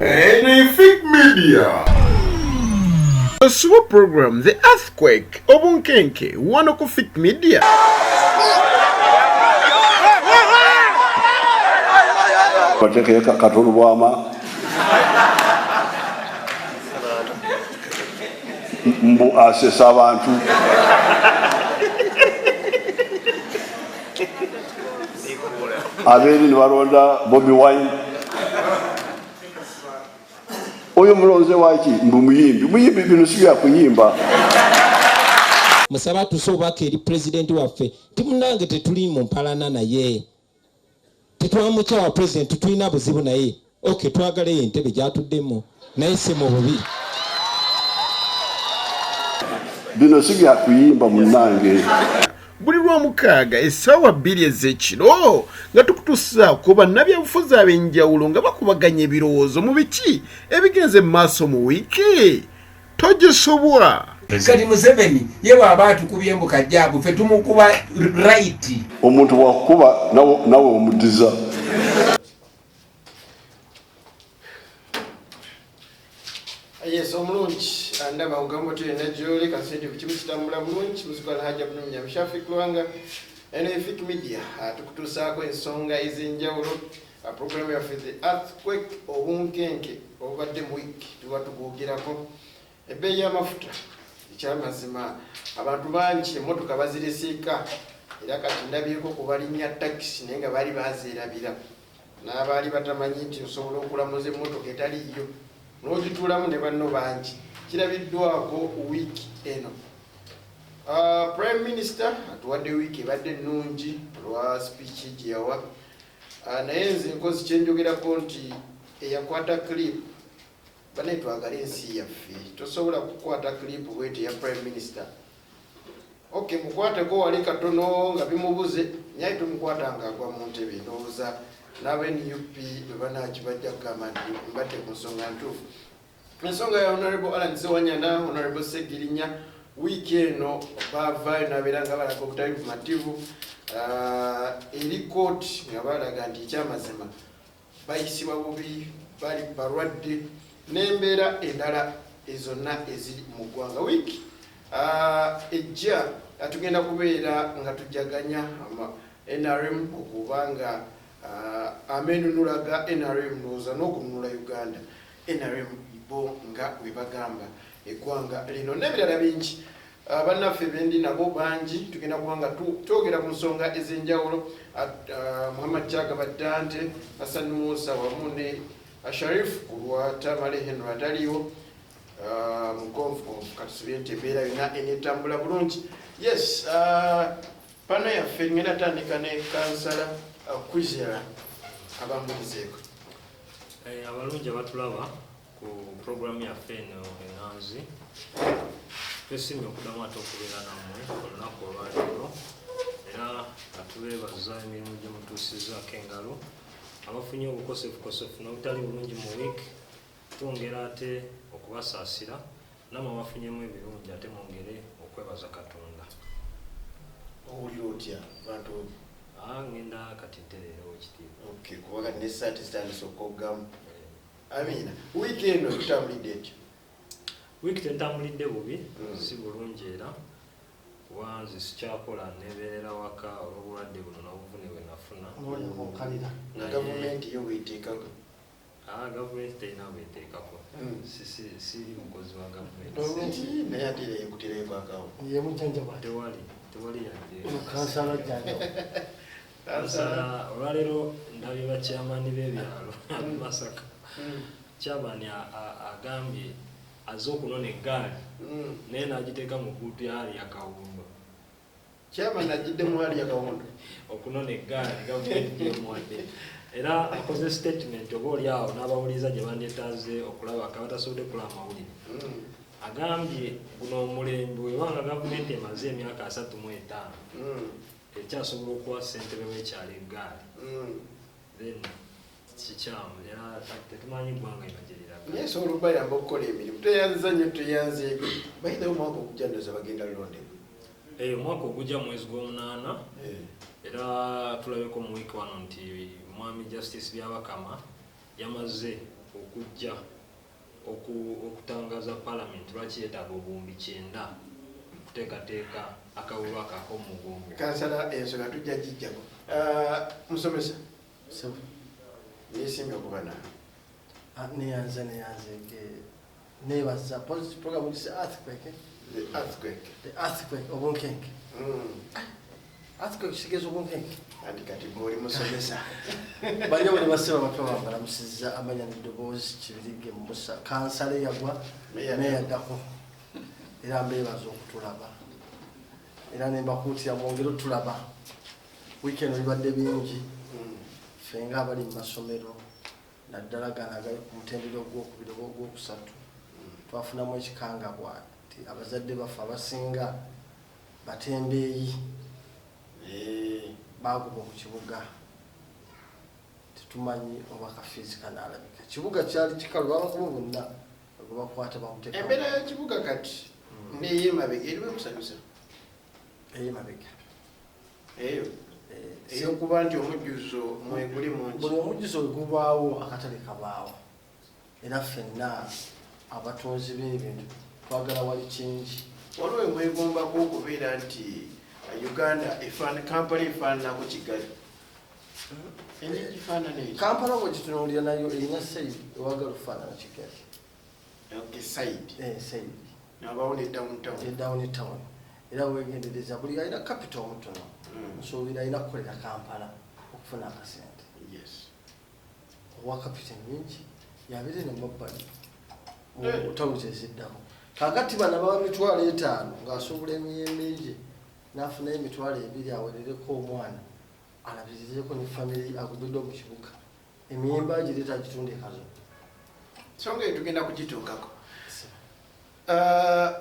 Anything Media. The super program, The Earthquake Obunkenke, one of Fik Media. Mbu asesa abantu abeli nibalonda Bobi Wine oyo mulonze waki mbu muyimbi bino sibya kuyimba musaba tusobaka eri president waffe timunange tetuli mu mpalana naye tetwamukyawa president tulina buzibu naye okay twagala entebe gyatuddemu naye si mu bubi bino sibya kuyimba munange buli lwamukaaga essaawa 2 ez'ekiro nga tukutuusa ku bannabyabufuzi ab'enjawulo nga bakubaganya ebirowoozo mu biki ebigenze mu maaso mu wiiki togisobwa kati Museveni ye bw'aba atukubye mbu kajjaabu ffe tumukuba right omuntu bwakukuba nawe omuddiza yes omulungi ndaba ugamba tuyina gyoli kasente ku kimu kitambula bulungi muzikola Hajja Nabbanja Musafiri kulwanga eno Fik Media tukutuusaako ensonga ez'enjawulo programu yaffe The Earthquake Obunkenke obadde mu wiiki tuba tugwogerako ebbeeyi y'amafuta ekyamazima abantu bangi emmotoka baziresiika era kati ndabyeko kubalinnya takisi naye nga baali bazeerabira n'abaali batamanyi nti osobola okulamuza emmotoka etaliyo n'ogituulamu ne banno bangi kirabiddwako wiiki eno Prime Minister atuwadde wiiki ebadde ennungi olwa speech gye yawa naye nze nkozi kyenjogerako nti eyakwata clip banaye twagala ensi yaffe tosobola kukwata clip bwete ya Prime Minister okay mukwateko wali katono nga bimubuze naye tumukwata nga agwa mu ntebe ndowooza n'aba-NUP bebanakibajja kugamba nti mbadde ku nsonga ntuufu ensonga ya Honorable Alan Sewanyana Honorable Segirinya wiiki eno baavaayo n'abeera nga balaga obutali bumativu eri kooti nga balaga nti ekyamazima bayisibwa bubi bali balwadde n'embeera endala ezonna eziri mu ggwanga wiiki ejja tugenda kubeera nga tujjaganya NRM okuba nga amenunulaga NRM ndowooza n'okununula Uganda NRM bo nga webagamba eggwanga lino n'ebirala bingi bannaffe bendi nabo bangi tugenda kuba nga twogera ku nsonga ez'enjawulo Muhammad Kyaga Badante Hassan Musa wamu ne Sharif ku lwa Tamale Henry ataliwo mugonvu katusubire nti embeera yonna enetambula bulungi yes pano yaffe ngenda tandika ne kansala kwizera abamulizeeko abalungi abatulaba ku programu yaffe eno enhanzi twesimye okuddamu ate okubeera nammwe olunaku olwaleero era atubeebaza emirimu gye mutuusizaako engalo abafunye obukosefukosefu n'obutali bulungi mu wiiki twongera ate okubasaasira namwe abafunyemu ebirungi ate mwongere okwebaza Katonda owulira otya bantu ngenda kati ntereera wekitiibwa okay kuba kati n'essaati zitandise okoggamu amina wiiki eno tutambulidde etyo wiiki tentambulidde bubi si bulungi era kuba nze sikyakola nebeerera waka olw'obulwadde buno n'obuvune bwe nafuna gavumenti yo bweteekako gavumenti terina bweteekako siri mukozi wa gavumenti naye ate era yekutereeko akawo tewali kansala olwaleero ndabye bakyamaani b'ebyalo Masaka kyamaani agambye azze okunona eggaali naye n'agiteeka mu bbuutu yaali yakawundo kyamaani agiddemu ali yakawundo okunona eggaali gavumenti yemuwadde era akoze statement oba oli awo n'abawuliza gye bandyetaaze okulaba akabatasobodde kulaba amawulire agambye guno omulembe webanga gavumenti emaze emyaka 35 ekyasobola okuwa ssentebe w'ekyalo eggaali then kikyamu era tetumanyi ggwanga inageriraga naye sobola okubayamba okukola emirimu teyanza nnyo teyanzeeko bayinayo omwaka ogujja ndoza bagenda lulondebwa omwaka ogujja mwezi gw'omunaana era tulabeko mu wiiki wano nti mwami Justice Byabakama yamaze okujja okutangaza parliament lwaki yeetaaga obuwumbi 9 okuteekateeka akawulwa ak'omugongo. Kansala ensonga tujja gijjako. Musomesa neesimbye okuba nawe. Neyanze nebaza program is earthquake. The earthquake. The earthquake obunkenke. Earthquake sigeze obunkenke. Andi kati bw'oli musomesa. Banyo bali baseba batwa bambalamusiza amanya n'eddoboozi Kibirige Musa kansala yagwa meyaddako era mbeebaza okutulaba era ne mbakuutira mwongere otulaba weekend libadde bingi ffe nga abali mu masomero naddala gano agali ku mutendera ogwokubiri oba ogwokusatu twafunamu ekikangabwa nti abazadde baffe abasinga batembeeyi baguba ku kibuga tetumanyi oba kafiizi kanaalabika. Kibuga kyali kikalu babakumu bonna bakwata bamuteeka. Embeera y'ekibuga kati n'ey'emabega eriwo ekusanyusa. Ey'emabega eyo eyokuba nti omujjuzo mweguli mungi. Buli omujjuzo wegubaawo akatale kabaawo era ffenna abatunzi b'ebintu twagala wali kingi. Waliwo emwegombako okubeera nti Uganda Kampala efaananako Kigali. Engeri gifaanana ekyo. Kampala bwegitunuulira nayo erina sayidi ewagala okufaanana Kigali. Sayidi. Sayidi. Nabawo ne downtown. Downtown. Era weegendereza buli alina capital omutono. Nsuubira alina kukolera Kampala okufuna akasente. Yes. Owa capital nyingi yabeere ne mabbali. Otawuza eziddako. Kakati bano baba 5,000 ng'asuubula emiyembe gye n'afunayo 2,000 awerereko omwana alabirizeko ne famire agubiddwa mu kibuga. Emiyembe agireeta agitunde kazo. Songa eyo tugenda kugituukako.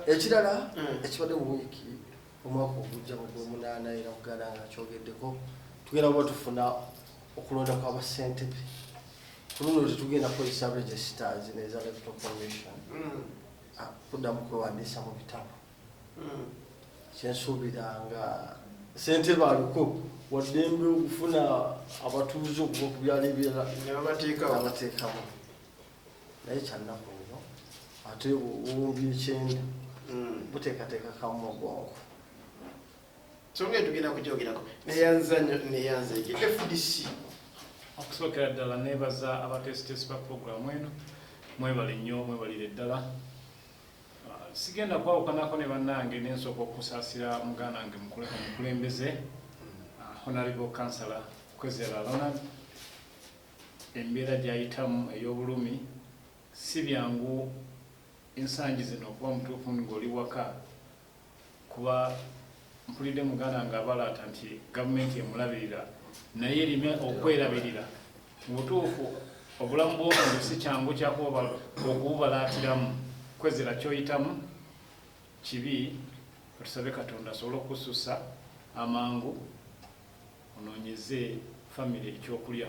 Ekirala ekibadde mu wiiki omwaka ogujja mu Gw'omunaana era Buganda nga kyogeddeko tugenda kuba tufuna okulonda kw'abasentebe. Ku luno tetugenda kukozesa registers n'eza electoral commission. Kuddamu kwewandiisa mu bitabo. Kyensuubira nga ssentebe aliko waddembe okufuna abatuuze okuva ku byalo ebirala abateekamu. Naye kyannaku nnyo ate obuwumbi 9 buteekateeka kamu mugongo. Songa eyo tugenda kugyogerako. Neyanza eki FDC. Okusookera ddala neebaza abatesitesi ba puroguramu eno mwebale nnyo mwebalire ddala. Sigenda kwawukanako ne bannange n'ensooka okusaasira muganda wange omukulembeze Honorable Councillor Kwezera Ronald. Embeera gy'ayitamu ey'obulumi si byangu ensangi zino okuba mutuufu ng'oli waka kuba mpulidde muganda wange abalaata nti gavumenti emulabirira naye erina okwerabirira. Mu butuufu obulamu bw'omuntu si kyangu kyakuba okububalaatiramu. Kwezera kyoyitamu kibi, tusabe Katonda asobole okususa amangu onoonyeze famire ekyokulya.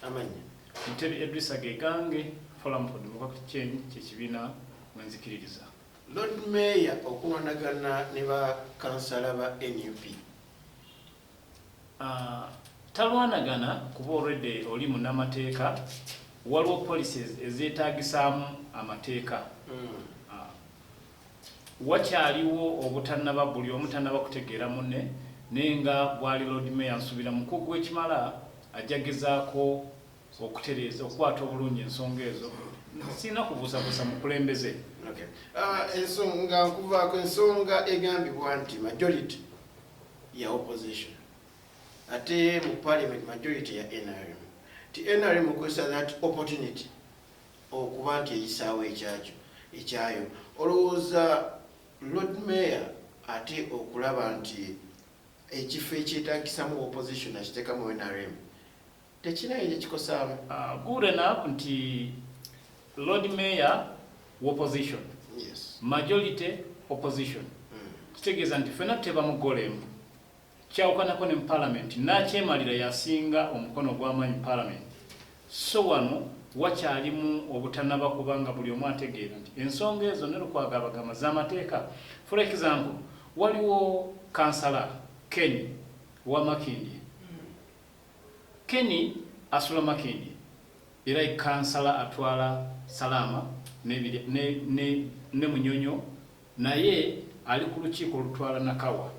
Amanya. Ntebe Edrisa Gegange Forum for Democratic Change kyekibiina mwenzikiririza. Lord Mayor okulwanagana ne ba kansala ba NUP. Talwanagana kuba already oli munnamateeka. Waliwo policies ezeetaagisaamu amateeka. Wakyaliwo obutannaba buli omu tannaba kutegeera munne naye nga bwali Lord Mayor nsuubira mukugu w'ekimala ajja gezaako okutereeza okukwata obulungi ensonga ezo. Sirina kubuusabuusa mukulembeze. Ensonga nkuvaako ensonga egambibwa nti majority ya opposition ate mu parliament majority ya NRM. NRM okozesa that opportunity okuba nti eyisaawo ekyayo. Olowooza Lord Mayor ate okulaba nti ekifo ekyetaagisamu opposition akiteekamu NRM tekinayo gye kikosaamu. Good enough nti Lord Mayor opposition. Yes. Majority opposition. Kitegeeza nti ffenna tebamugolemu. Kyawukanako ne mu parliament n'akyemalira yasinga omukono gw'amaanyi parliament. So wano wakyalimu obutannaba kubanga buli omu ategeera nti ensonga ezo ne lukwagabagama z'amateeka. For example, waliwo kansala Kenny wa Makindye. Kenny asula Makindye era kansala atwala Salama ne Munyonyo naye ali ku lukiiko olutwala Nakawa.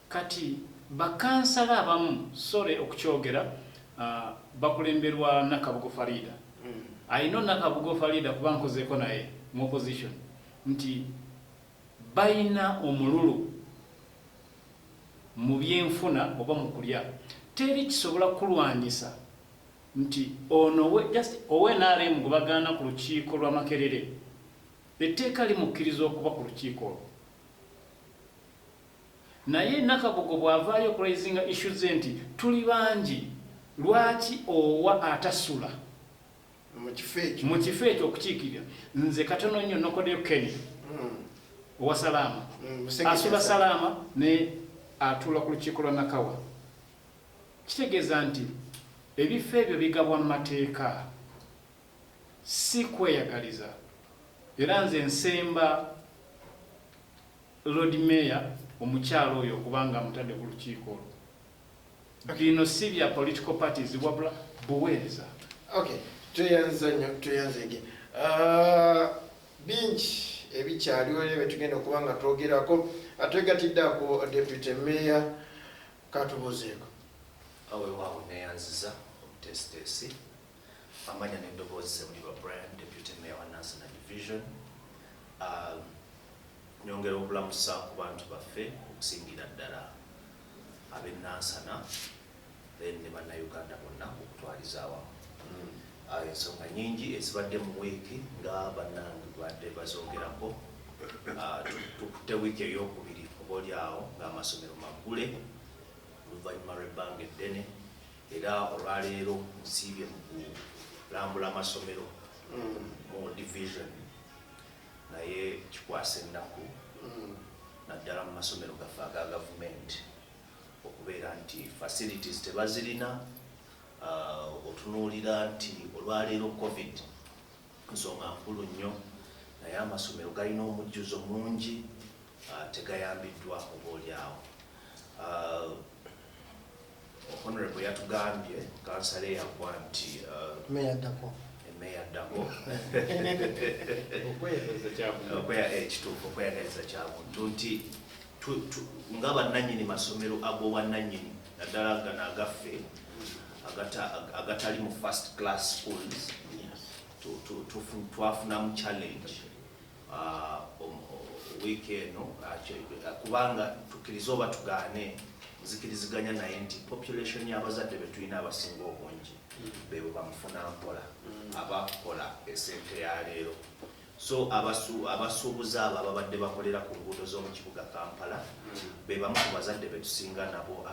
Kati bakansala abamu sore okukyogera bakulemberwa Nakabugo Farida. Ayino Nakabugo Farida kuba nkozeeko naye mu opposition nti bayina omululu mu byenfuna oba mu kulya teri kisobola kulwanyisa nti ono we just ONRM gwe bagaana ku lukiiko lwa Makerere etteeka limukkiriza okuba ku lukiiko naye Nakabugo bw'avaayo okuraisinga issues nti tuli bangi lwaki owa atasula mu kifo ekyo okukiikirira nze katono nnyo nokodeyo Kenya owa Salama asula Salama ne atula ku lukiiko lwa Nakawa. Kitegeeza nti ebifo ebyo bigabwa mu mateeka si kweyagaliza era nze nsemba Lord Mayor omukyalo oyo okubanga mutadde ku lukiiko olwo. Bino si bya political parties wabula buweereza. Okay, tuyanze ege bingi ebikyaliwo era betugenda okuba nga twogerako atwegatidde ako Deputy Mayor katubuzeeko. Waawo neyanziza omutesitesi amanya n'eddoboozi Ssemulirwa Brian Deputy Mayor wa Nansana Division. Nyongera okulamusa ku bantu baffe okusingira ddala ab'e Nansana then ne bannayuganda bonna okutwaliza awamu. Ensonga nyingi ezibadde mu wiiki nga bannange badde bazongerako. Tukutte wiiki ey'okubiri obaolyawo ng'amasomero maggule oluvannyuma lw'ebbanga eddene era olwaleero nsiibye mu kulambula amasomero mu division naye kikwasa ennaku naddala mu masomero gaffe aga gavumenti okubeera nti facilities tebazirina. Otunuulira nti olwaleero COVID nsonga nkulu nnyo naye amasomero galina omujjuzo mungi tegayambiddwa obaolyawo. Honorable yatugambye kansala eyagwa nti Mayor Dako okweyagaliza kyabuntu nti nga bannannyini masomero ag'obwannannyini naddala gano agaffe agatali mu first class schools twafunamu challenge wiiki eno kubanga tukkiriza oba tugaane nzikiriziganya naye nti population y'abazadde betulina abasinga obungi bebo bamufuna mpola abakola esente ya leero. So abasuubuzi abo ababadde bakolera ku nguudo z'omu kibuga Kampala be bamu ku bazadde betusinga nabo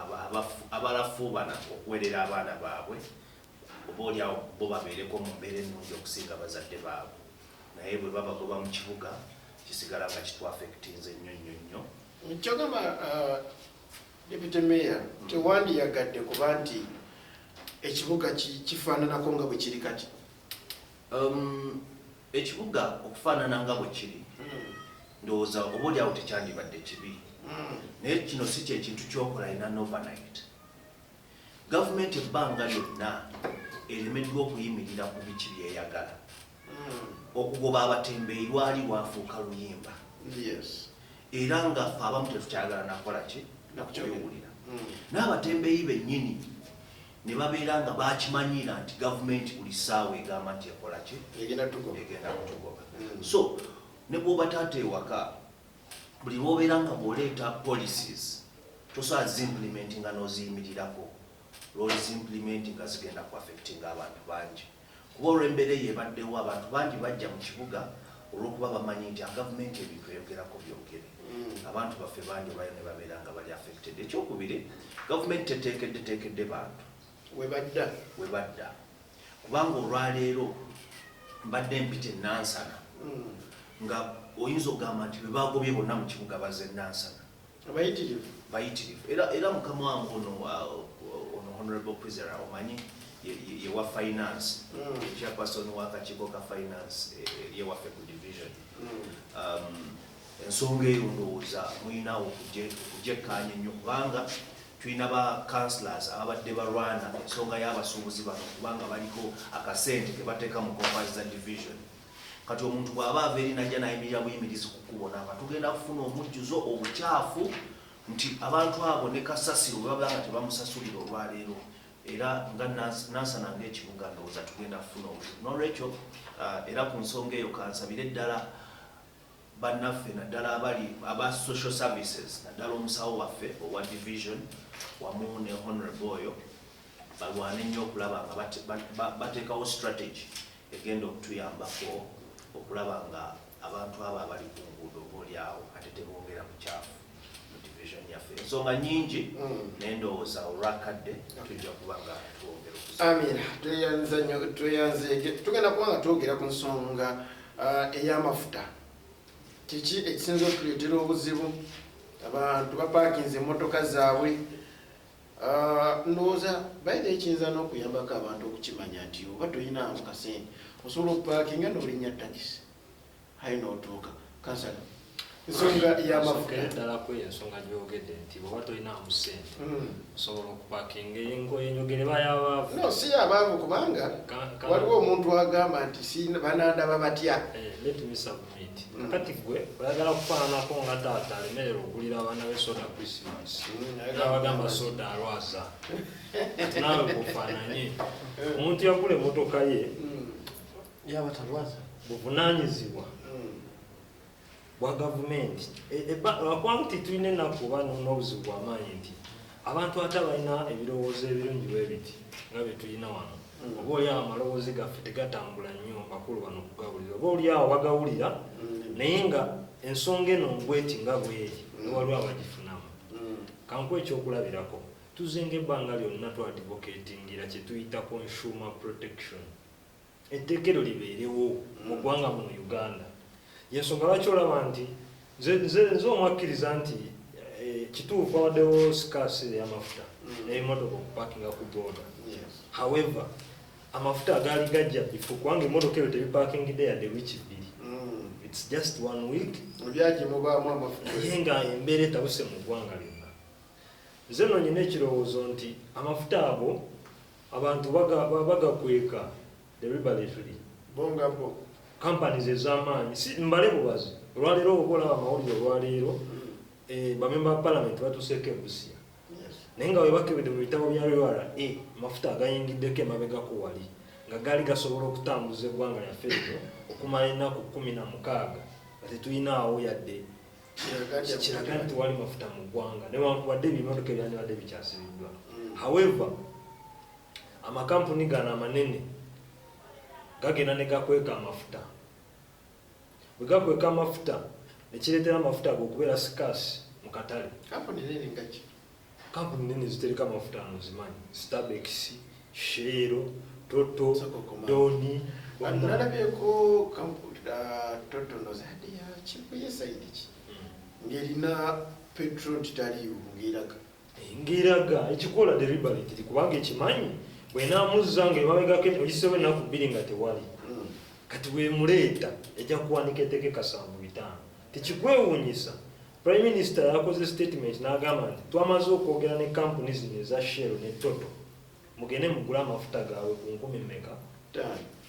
abalafuubana okuwerera abaana baabwe obaolyawo bo babeereko mu mbeera ennungi okusinga abazadde baabwe naye bwe babagoba mu kibuga kisigala nga kitwafectinze nnyo nnyo nnyo. Kyogamba Deputy Mayor tewandiyagadde kuba nti ekibuga kifaananako nga bwe kiri kati. Ekibuga okufaanana nga bwe kiri ndowooza obaolyawo tekyandibadde kibi naye kino si kyekintu kyokola ina overnight. Gavumenti ebbanga lyonna eremeddwa okuyimirira ku biki byeyagala. Okugoba abatembeyi lwali lwafuuka luyimba era nga ffe abamu tetukyagala nakola ki nakukiwulira. N'abatembeyi bennyini ne babeera nga bakimanyira nti gavumenti buli ssaawa egamba nti ekola ki egenda kutugoba. So ne bw'oba taata ewaka buli lw'obeera nga bw'oleeta policies tosobola ziimplementinga n'oziyimirirako lw'oziimplementi nga zigenda ku affectinga abantu bangi kuba olw'embeera eyo ebaddewo abantu bangi bajja mu kibuga olw'okuba bamanyi nti gavumenti ebintu eyogerako byogere. Abantu baffe bangi olwayo ne babeera nga bali affected. Ekyokubiri gavumenti teteekedde bantu webadda kubanga olwaleero mbadde mpita e Nansana nga oyinza okugamba nti bebagobye bonna mu kibuga bazze Nansana bayitirivu era mukama wange ono Honorable Kwizera omanyi yewa finance chairperson w'akakiiko ka finance yewaffe ku division. Ensonga eyo ndowooza muyinawo okugyekkaanya ennyo kubanga tulina ba councillors ababadde balwana ensonga y'abasuubuzi bano kubanga baliko akasente ke bateeka mu Comparison Division. Kati omuntu bw'aba ava eri najja nayimirira buyimirizi ku kkubo n'aba tugenda kufuna omujjuzo obukyafu nti abantu abo ne kasasiro bwe baba nga tebamusasulira olwaleero era nga nansana ng'ekibuga ndowooza tugenda kufuna obuzibu. N'olwekyo era ku nsonga eyo kansabire ddala bannaffe naddala abali aba social services naddala omusawo waffe owa division wamu ne honorable oyo balwane nnyo okulaba nga bateekawo strategy egenda okutuyambako okulaba nga abantu abo abali ku nguudo obaolyawo ate tebongera bukyafu mu division yaffe. Ensonga nnyingi naye ndowooza olwakadde tujja kuba nga twongera amina tweyanzeeke tugenda kuba nga twogera ku nsonga ey'amafuta. Kiki ekisinza okutuleetera obuzibu abantu bapaakinze emmotoka zaabwe ndowooza bayina ekiyinza n'okuyambako abantu okukimanya nti oba toyinaamu kasente osobola okupaakinga n'olinnya takisi ayi n'otuuka kansala ensonga y'amafuta ddala kweyo ensonga gyogedde nti bwoba toyinaamu ssente osobola okupaakinga enyogere bayabaavu no si abaavu kubanga waliwo omuntu agamba nti banandaba batya kati gwe oyagala kufaananako nga taata alemerera ogulira abaana b'esoda Christmas nabagamba soda alwaza ati naawe kufaananye omuntu yagula emmotoka ye yabatalwaza buvunaanyizibwa bwa gavumenti lwakubanti tulina ennaku oba n'obuzibu bw'amaanyi nti abantu ate balina ebirowoozo ebirungi bwe biti nga bye tulina wano oba oliawo amaloboozi gaffe tegatambula nnyo bakulu bano okugawulira oba oliawo bagawulira naye nga ensonga eno ngweti nga bweri newaliwo abagifunamu kankuwa ekyokulabirako tuzenga ebbanga lyonna twadvocatingira kye tuyita consumer protection etteekero libeerewo mu ggwanga muno Uganda. Yensonga lwaki olaba nti nze omwakkiriza nti kituufu awaddewo scarcity y'amafuta n'ebimotoka okupakinga ku booda. However amafuta agaali gajja bifu kubanga emmotoka eyo tebipakingidde yadde wiiki bbiri. It's just 1 week byagimubaamu amafuta naye nga embeera etabuse mu ggwanga lyonna. Nze nno nyina ekirowoozo nti amafuta ago abantu bagakweka deliberately bongapo companies ez'amaanyi si mbale bubazi olwaleero oba olaba amawulire olwaleero bamemba ba parliament batuseeko ebusiya naye nga webakebedde mu bitabo bya URA amafuta agayingiddeko emabegako wali nga gaali gasobola okutambuza eggwanga lyaffe lino okumala ennaku 16 nga tetuyinaawo yadde kiraga nti wali mafuta mu ggwanga newankubadde ebimotoka ebyandibadde bikyasibiddwa. However amakampuni gano amanene gagenda ne gakweka amafuta bwe gakweka amafuta nekireetera amafuta ago okubeera scarce mu katale. Kampuni nene zitereka amafuta ano zimanyi Starbex, Shell, Toto, Doni nalabyeko Toto nozadde ya kibuye saidi ki ng'erina petrol titaliiwo ng'eraga ekikola deliberately kubanga ekimanyi bw'enaamuzza ng'emabegako ogisewo ennaku 2 nga tewali kati bwemuleeta ejja kuwanika etteeka 75 tekikwewuunyisa. Prime Minister yakoze statement n'agamba nti twamaze okwogera ne kampuni zino eza Shell ne Toto mugende mugula amafuta gaabwe ku 10 mmeka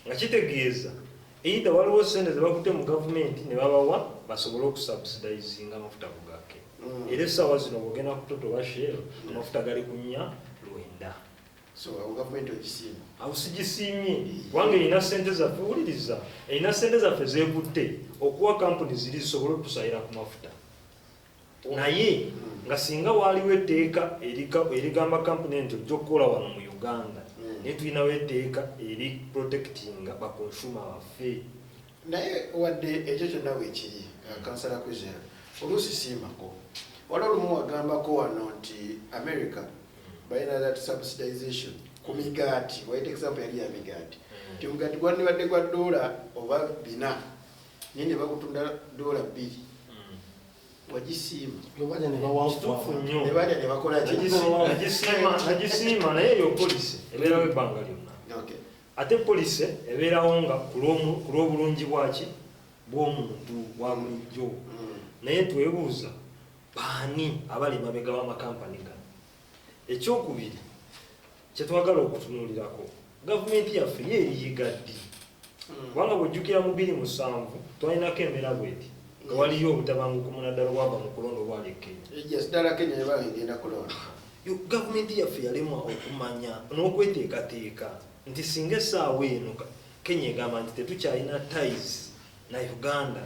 nga kitegeeza either waliwo ssente ze bakutte mu gavumenti ne babawa basobole okusubsidizinga amafuta kugake era essaawa zino bwogenda ku Toto wa Shell amafuta gali ku 4.9. So government ogisiima awo sigisiimye kubanga erina ssente zaffe wuliriza erina ssente zaffe zeekutte okuwa kampuni ziri zisobole okutusayira ku mafuta naye nga singa waaliwo etteeka erigamba kampuni nti ojja okukola wano mu Uganda naye tulinawo etteeka eri protectinga bakonsuma baffe. naye wadde ekyo kyonna bwekiri kansala kwizera oluusi siimako waliwo olumu wagambako wano nti America balina that subsidization ku migaati waite example yali ya migaati nti omugaati gwandibadde gwa $4 oba 4 naye ne bakutunda $2 wagisiima kituufu nnyo ne balya ne bakola nagisiima naye eyo polisi ebeerawo ebbanga lyonna ate polisi ebeerawo nga ku lw'obulungi bwaki bw'omuntu bwa bulijjo naye twebuuza baani abali mabega w'amakampani gano ekyokubiri kyetwagala okutunuulirako gavumenti yaffe yeeriyigaddi kubanga bw'ojjukira mu 2007 twalinako emera bweti nga waliyo obutabanguko munaddala bwava mu kulonda obwali Kenya gavumenti yaffe yalemwa okumanya n'okweteekateeka nti singa essaawa eno Kenya egamba nti tetukyalina ties na Uganda,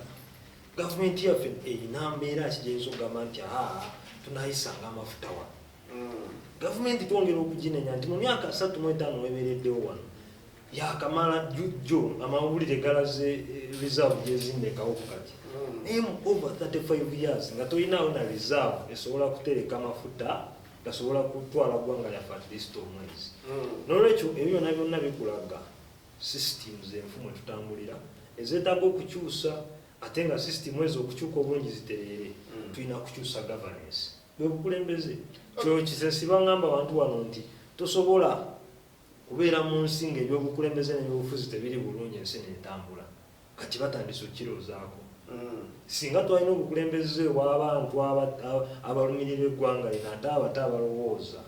gavumenti yaffe erina mbeera kigenza okugamba nti tunayisanga amafuta wa gavumenti twongera okuginenya nti mu myaka 35 webeereddewo wano yakamala jjo amawulire galaze reserve gyezindekawo kati naye over 35 years nga tolinawo na reserve esobola kutereka amafuta gasobola kutwala ggwanga lyaffe at least omwezi n'olwekyo ebyo byonna byonna bikulaga systems enfumo tutambulira ezeetaaga okukyusa ate nga system ezo okukyuka obulungi ziterere tulina kukyusa governance bwe bukulembeze kyo kisesi bangamba abantu wano nti tosobola kubeera mu nsi ng'ebyobukulembeze n'ebyobufuzi tebiri bulungi ensi n'etambula kati batandise okukiroozaako singa twalina obukulembeze bw'abantu abalumirira eggwanga lino ate abate abalowooza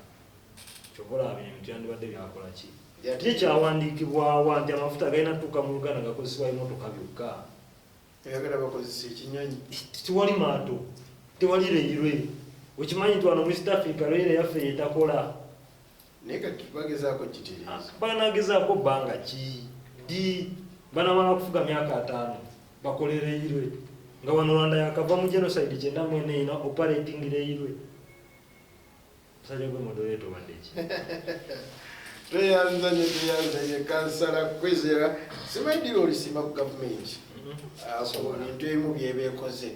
kyobola ebintu byandibadde byakola ki kikyawandiikibwawa nti amafuta galina tuuka mu Uganda gakozesebwa emmotoka byokka tewali maato tewali reyirwe okimanyi nti wano mu East Africa reyire yaffe yetakola banagezaako bbanga ki banamala kufuga myaka 5 bakole reyirwe nga wano Rwanda yakava mu genocide 94 operating reyirwe musajja gwe moderator wadde ki tweyanzanye kansala kwezera simaidira olisima ku gavumenti bintu ebimu byebeekoze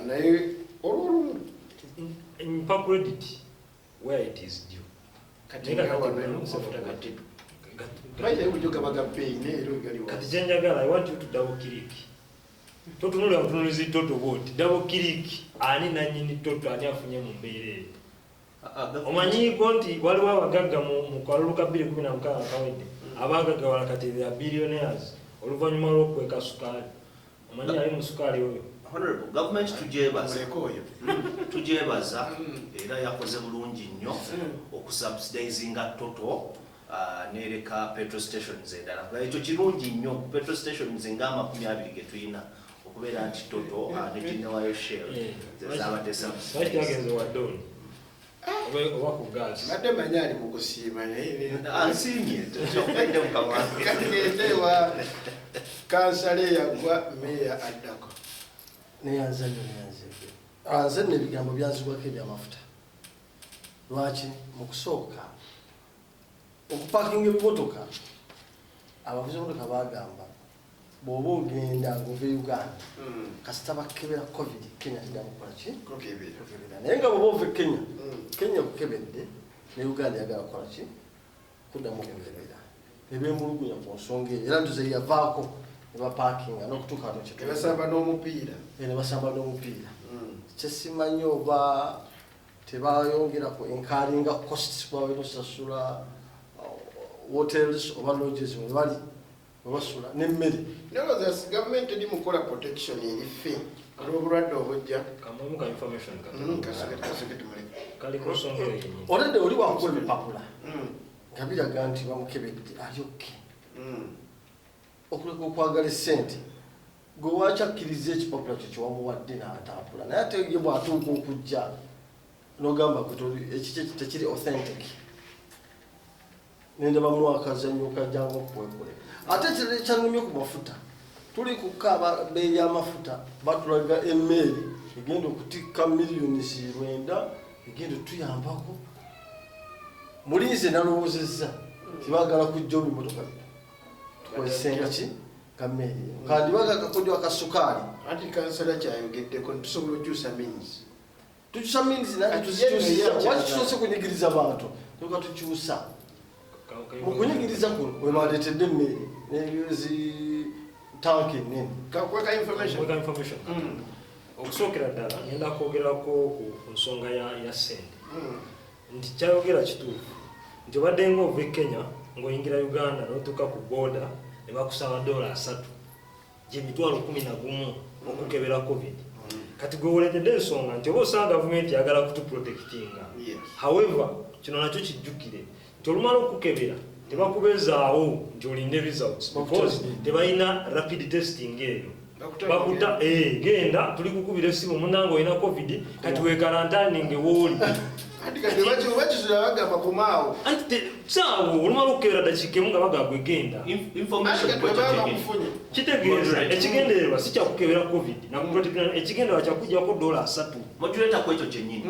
naye olwolumu mpa credit where it is due kati kyenjagala I want you to double click totunulira butunulizi toto bwoti double click ani nanyini toto ani afunye mu mbeera eyo omanyiko nti waliwo abagagga mu kalulu ka 2016 kawedde abagagga walakatibira billionaires oluvannyuma lw'okukweka sukaali omanyi ali mu sukaali oyo Honorable Government tujebaza era yakoze bulungi nnyo okusubsidizinga toto nereka petrol stations endala ekyo kirungi nnyo ku petrol stations nga 20 ge tulina okubeera nti toto nekinewayo shell zabadde subsidizinga wadoni oba ku gas badde manyali mu kusiima ansiimye kyokudde mukawangeetewa kansale yagwa meya addako neyanzanyo nze nebigambo byazibwako ebyamafuta lwaki mu kusooka okupakinga ebimotoka abavuzi emotoka bagamba bw'oba ogenda ng'ova Uganda kasita bakebera covid Kenya tidamukola ki kukebera naye nga bw'oba ova Kenya kukebedde ne Uganda yagala kukola ki kuddamu okukebera nebemulugunya ku nsonga eyo era ntuze yavaako ne bapakinga n'okutuuka wano nebasamba n'omupiira kyesimanyi oba tebayongerako enkalinga costs bwabera osasula hotels oba lodges webali webasula n'emmere gavumenti eri mukola protection erife olw'obulwadde obujja olwadde oli wakuwa ebipapula nga biraga nti bamukebedde alyokke okuleka okwagala essente gwe wakyakkiriza ekipapula kyo kyewamuwadde n'atambula naye ate ye bw'atuuka okujja n'ogamba ekikyo tekiri authentic nendaba mwakazannyuka jangu okukwekule ate kyannumye ku mafuta tuli kukaaba bbeeyi y'amafuta batulaga emmeeri egenda okutikka miliyoni 9 egenda tuyambako mulinze nalowoozezza tibagala kujja obimotoka tukolesenga ki kammeeri kandibaga akakojo akasukaali anti kansala kyayogeddeko ntusobola okyusa means tukyusa means nange tuzikyusiza waki tusoose kunyigiriza bantu tuka tukyusa mu kunyigiriza kuno we baleetedde emmeeri n'ebyozi tanki ennene kakweka information okusookera ddala ngenda kwogerako ku nsonga ya ssente nti kyayogera kituufu nti obadde ng'ova Kenya ng'oyingira Uganda n'otuuka ku border ne bakusaba $3 gye11 okukebera covid kati gwe woleetedde ensonga nti oba osanga gavumenti yagala kutuprotectinga however kino nakyo kijjukire nti olumala okukebera tebakubezaawo nti olinde results because tebalina rapid testing eyo bakuta genda tuli kukubira essimu munange olina covid kati weekalantaninge wooli anti saawo olumala okukebera dakiika emu nga bagagwe genda kitegeeza ekigendererwa si kyakukebera covid ekigendererwa kyakujjako $3 mojuleetako ekyo kyennyini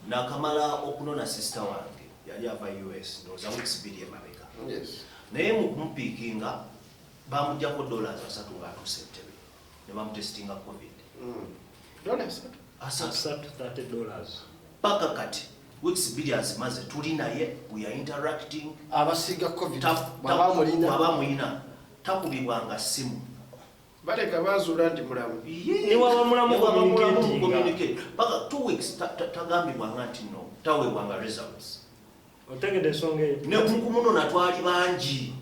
nakamala okunona sister wange yali ava US ndowooza weeks 2 emabega naye mu kumupiikinga bamuggyako $3 ng'atuuse entebe ne bamutestinga covid $30 paka kati weeks 2 azimaze tuli naye we are interacting abasiga covid abamulina takubibwanga ssimu baleka bazuula nti mulamu niwaba mulamu communicate paka 2 weeks tagambibwanga nti no taweebwanga results otegedde ensonga eyo ne kumuno natwali bangi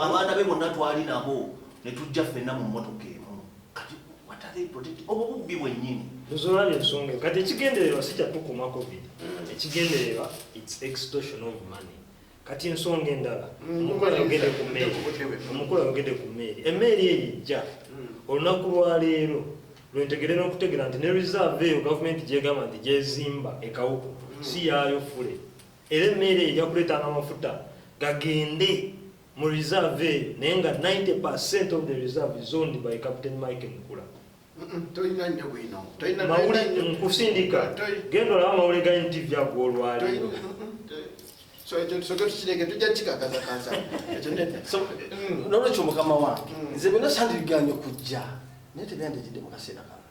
abaana be bonna twali nabo ne tujja ffenna mu mmotoka emu kati watale protect obwo bubbi bwennyini tuzolabye ensonga eyo kati ekigendererwa si kyatukuma covid ekigendererwa its extortion of money kati ensonga endala omukulu ayogedde ku mmeeri emmeeri eyo ejja olunaku lwaleero lwentegerera okutegera nti ne reserve eyo gavumenti gyegamba nti gyezimba ekawuko si yaayo fule era emmeeri eyo ejja kuleetanga amafuta gagende mu reserve eyo naye nga 90% of the reserve is owned by Captain Mike Mukula. Mawuli nkusindika genda olaba amawule ga NTV ago olwaleero nolwekyo mukama wange nze byonna sandiriganye okujja naye tebyandekidde mu kaseera kano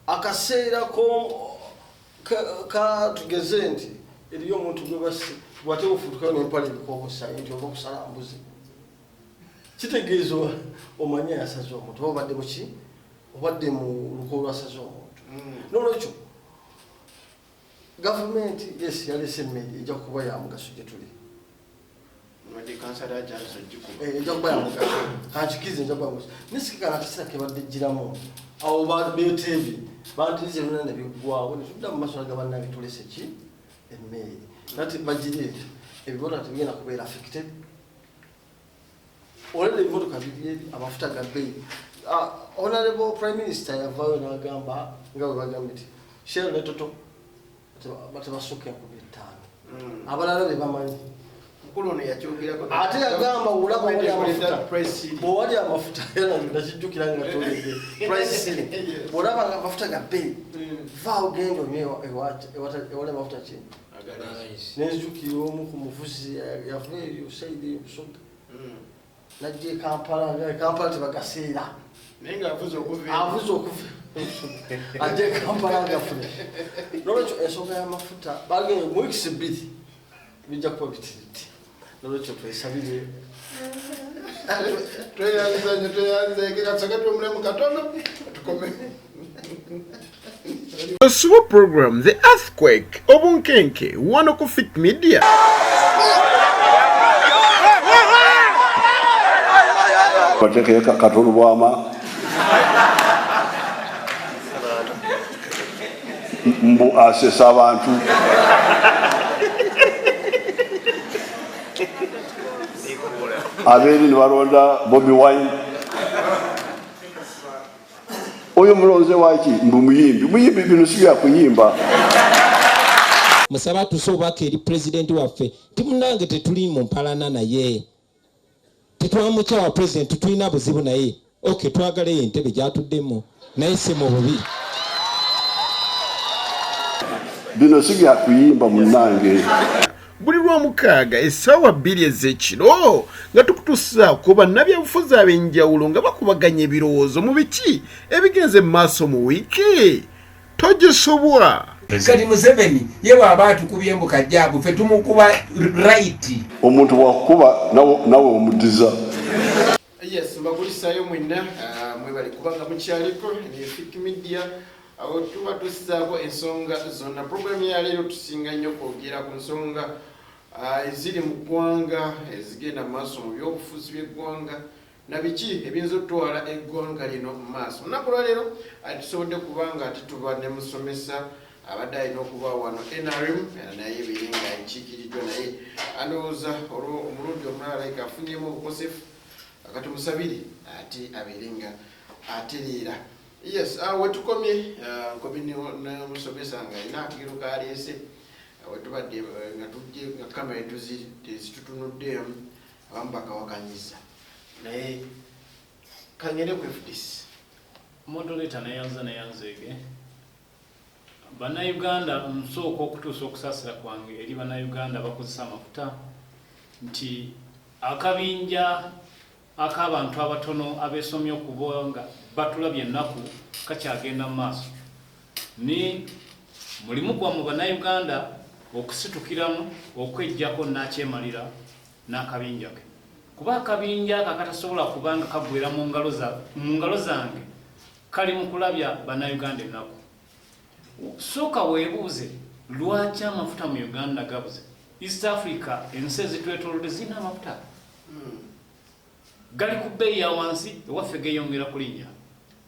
akaseera ka tugeze nti eriyo omuntu gwe basi wate ofutukayo nempala ebikobosa nti oba okusala mbuzi kitegeeza omanye yasaze omuntu oba obadde muki obadde mu luko lwasaze omuntu nolwekyo gavumenti yes yalese emmeri ejja kuba ya mugaso gye tuli ejja kuba ya mugaso kankikize ejja kuba ya mugaso nesikakana akaseera kebadde ejjiramu awo beteebi bandirize luna ne biggwawo ne tudda mu maaso ga bannange tulese ki emmeri nati bagireeta ebibota tebigenda kubeera affected olede ebimotoka biri amafuta ga bbeeyi honorable prime minister yavaayo n'agamba nga bwe bagambye nti shell ne toto batebasooka 5,000 abalala be bamanyi ate yagamba olaba bwowali amafuta nakijjukira nga toledde bwolaba amafuta ga bbeeyi vaawo genda onywe ewali amafuta ki nenzijukira omu ku muvuzi yava eyo saidi eyobusoga najja Kampala tebagaseera avuze okuva ajja Kampala agafune nolwekyo ensonga y'amafuta bagenda mu weeks 2 bijja kuba bitiridde nolwekyo twesabire The super program, The Earthquake Obunkenke, wano ku Fit Media. Bateke katolu bwama mbu asesa abantu aberi ni baronda Bobi Wine oyo mulonze waki mbu muyimbi bino sibya kuyimba musaba tusobaka eri president waffe timunange tetuli mu mpalana naye tetwamukyawa president tulina buzibu naye okay twagala entebe gyatuddemu naye si mu bubi bino sibya kuyimba munange buli lw'omukaaga essaawa 2 ez'ekiro nga tukutuusa ku bannabyabufuzi ab'enjawulo nga bakubaganya ebirowoozo mu biki ebigenze mu maaso mu wiiki togisobwa kati Museveni ye bw'aba atukubye mbu kajjaabu ffe tumukuba right omuntu bwakuba nawe omuddiza yes mbakulisayo mwenna mwebali kubanga mukyaliko ne Fit Media awo tuba tusizaako ensonga zonna programu ya leero tusinga nnyo kwogera ku nsonga eziri mu ggwanga ezigenda mu maaso mu byobufuzi by'eggwanga na biki ebiyinza okutwala eggwanga lino mu maaso olunaku lwaleero tusobodde kubanga ati tuba ne musomesa abadde alina okuba wano NRM naye biringa ekiikiriddwa naye andowooza omulundi omulala like afunyemu obukosefu akatumusabire ate abiringa atereera. Yes, wetukomye nkobi n'omusomesa nga alina akigero kaleese wetubadde nga tujje nga kamera tezitutunuddeemu abamu bakawakanyiza naye kangende ku FDC moderator nayanzeege bannayuganda nsooka okutuusa okusaasira kwange eri bannayuganda bakozesa amafuta nti akabinja ak'abantu abatono abeesomye okuba nga batulabye ennaku kakyagenda mu maaso ni mulimu gwa mu bannayuganda okusitukiramu okwejjako n'akyemalira n'akabinja ke kuba akabinja akatasobola kubanga kagwera mu ngalo zange kali mu kulabya bannayuganda ennaku. Sooka weebuuze lwaki amafuta mu Uganda gabuze. East Africa ensi ezitwetoolodde zirina amafuta gali ku bbeeyi ya wansi ewaffe geeyongera kulinnya.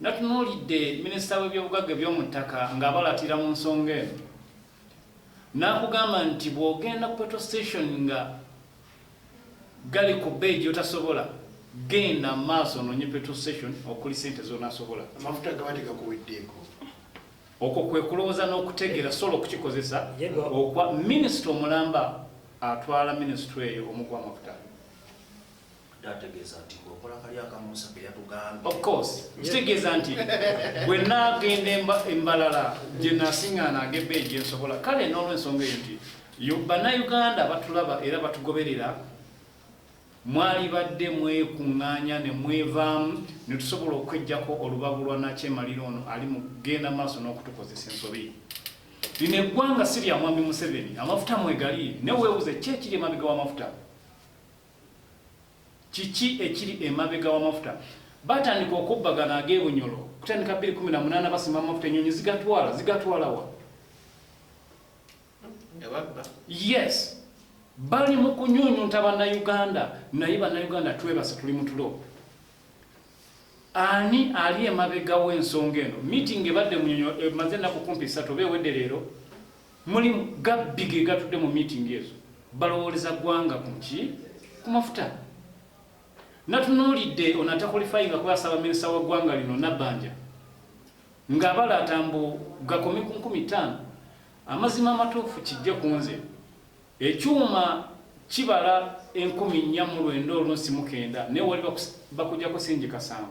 Natunuulidde minisita w'ebyobugagga eby'omu ttaka ng'abalatira mu nsonga eno n'akugamba nti bw'ogenda ku petrol station nga gali ku bbeeyi gy'otasobola genda maaso onoonye petrol station okuli ssente z'onaasobola. amafuta gaba tegakuweddeeko. Okwo kwe kulowooza n'okutegeera sobola okukikozesa okwa minisita omulamba atwala minisitule eyo omugwa amafuta. Dategeeza nti bw'okola kali akamusa ke yatugambye. Of course, kitegeeza nti bwe naagenda embalala gye nasiŋŋaana ag'ebbeeyi gye nsobola kale n'olw'ensonga eyo nti bannayuganda batulaba era batugoberera mwali badde mwekuŋŋaanya ne mwevaamu ne tusobola okwejjako olubabu lwa nakyemalira ono ali mu genda maaso n'okutukozesa ensobi. Lino eggwanga si lya mwami Museveni, amafuta mwegali ne weebuuze ki ekiri emabega w'amafuta. Kiki ekiri emabega w'amafuta? Batandika okubbagana ag'ebunyolo kutandika 2018 basima amafuta ennyonyi zigatwala wa? Yes. Bali mu kunyuunyunta bannayuganda naye bannayuganda twebase tuli mu tulo. Ani ali emabega w'ensonga eno? Meeting ebadde mu Nyonyo emaze ennaku kumpi 3 oba ewedde leero mulimu gabbige gatudde mu meeting ezo balowooleza ggwanga ku ki? Ku mafuta. Natunuulidde ono atakwalifayinga kuba Ssaabaminisita wa ggwanga lino Nabbanja ng'abalaata mbu gakome ku 5,000. Amazima amatuufu kijje ku nze ekyuma kibala 4,400 oluusi 9 naye wali bakujjako singi 7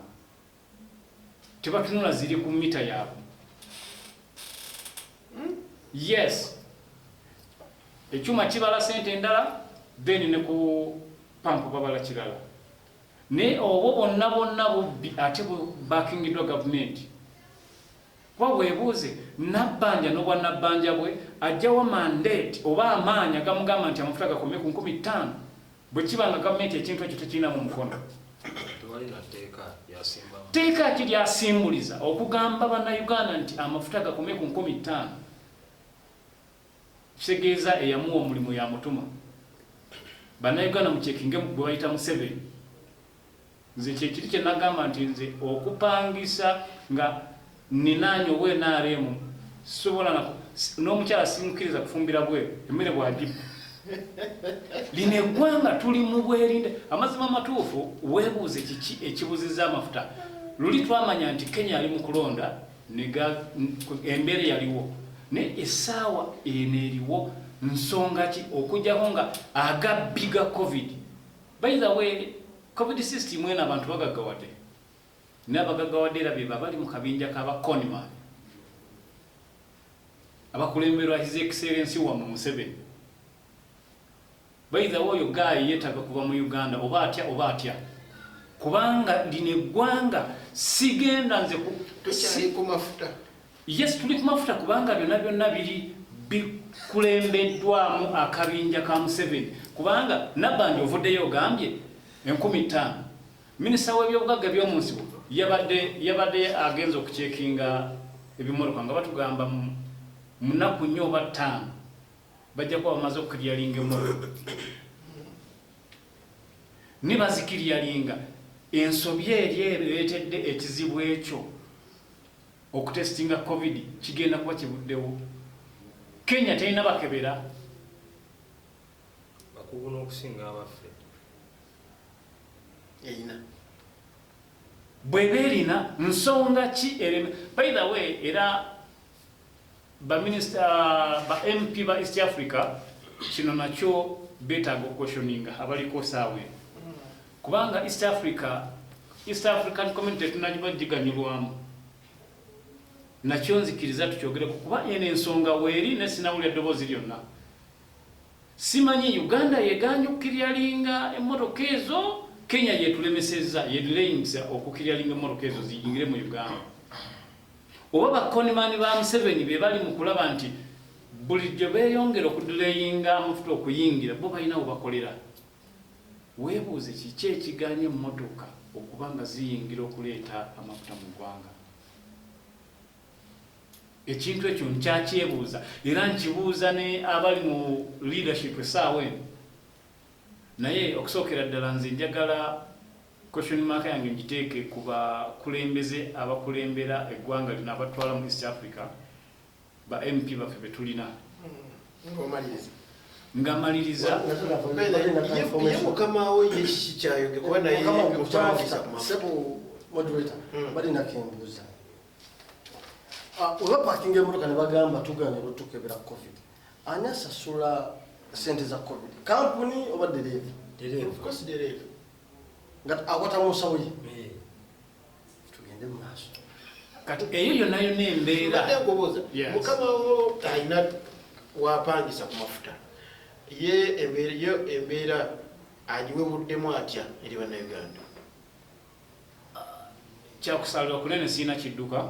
tebatunula ziri ku mita yaabwe. Yes, ekyuma kibala sente endala then ne ku pampu babala kirala ne obwo bonna bubbi ate bakingiddwa gavumenti. Kuba weebuuze Nabbanja n'obwa Nabbanja bwe ajjawo mandate oba amaanyi agamugamba nti amafuta gakome ku 5,000 bwe kiba nga gavumenti ekintu ekyo tekirina mu mukono. Teeka ki lyasimbuliza okugamba bannayuganda nti amafuta gakome ku 5,000. Kitegeeza eyamuwa omulimu yamutuma. Bannayuganda mukyekinge gwe bayita Museveni. Nze kyekiri kye nagamba nti nze okupangisa nga ninanyo we NRM sobola n'omukyala simukkiriza kufumbira bweru emmere bwagibu. Lino eggwanga tuli mu bwerinde. Amazima amatuufu weebuuze kiki ekibuzizza amafuta. Luli twamanya nti Kenya ali mu kulonda embeera yaliwo ne essaawa eno eriwo nsonga ki okujjaho nga agabbiga COVID. By the way, COVID system eno abantu bagaggawadde n'abagaggawadde era be bali mu kabinja k'abakonima abakulemberwa His Excellency wa Museveni. By the way, oyo guy yeetaaga kuva mu Uganda oba atya kubanga lino eggwanga sigenda nze ku mafuta. Yes, tuli ku mafuta kubanga byonna biri bikulembeddwamu akabinja ka Museveni kubanga Nabbanja ovuddeyo ogambye 5,000. Minisita w'ebyobugagga by'omu nsibo yabadde agenza okucekinga ebimoloka nga batugamba mu nnaku 4 oba 5 bajja kuba bamaze okukiryalinga emmoloka ne bazikiryalinga. Ensobi eri ereetedde ekizibu ekyo okutestinga COVID kigenda kuba kivuddewo Kenya terina bakebera bakugu n'okusinga abaffe eyina bweberina nsonga ki ereme. By the way, era ba minister ba MP ba East Africa kino nakyo betaaga okukwestioninga abaliko saawe kubanga East African community tunagibagiganyulwamu nakyo nzikiriza tukyogereko kuba eno ensonga weeri nesinawulya eddoboozi lyonna. Simanyi Uganda yeganyukiryalinga emmotoka ezo, Kenya yetulemeseza yedulayingisa okukiryalinga emmotoka ezo ziyingire mu Uganda. Oba bakonimani ba Museveni be bali mu kulaba nti bulijjo beeyongera okudulayinga amafuta okuyingira bo balina we bakolera. Weebuuze kiki ekiganye emmotoka okubanga ziyingira okuleeta amafuta mu ggwanga. Ekintu ekyo nkyakyebuuza era nkibuuza ne abali mu leadership essaawa eno. Naye okusookera ddala nze njagala question mark yange ngiteeke ku bakulembeze abakulembera eggwanga lino abatwala mu East Africa ba MP baffe be tulina. Nga maliriza ye mukama we yekikyayoge kuba naye okutandisa ku sebo moderator balina kembuuza oba parking emotoka ne bagamba tuganira otukebera covid ani asasula sente za covid kampuni oba dereva? Of course dereva nga akwata musawo ye tugende mu maaso kati eyo yonna yonna embeera nkubuuza mukama wo alina wapangisa ku mafuta ye embeera agiwebuddemu atya eri bannayuganda? kyakusalirwa kunene siina kidduka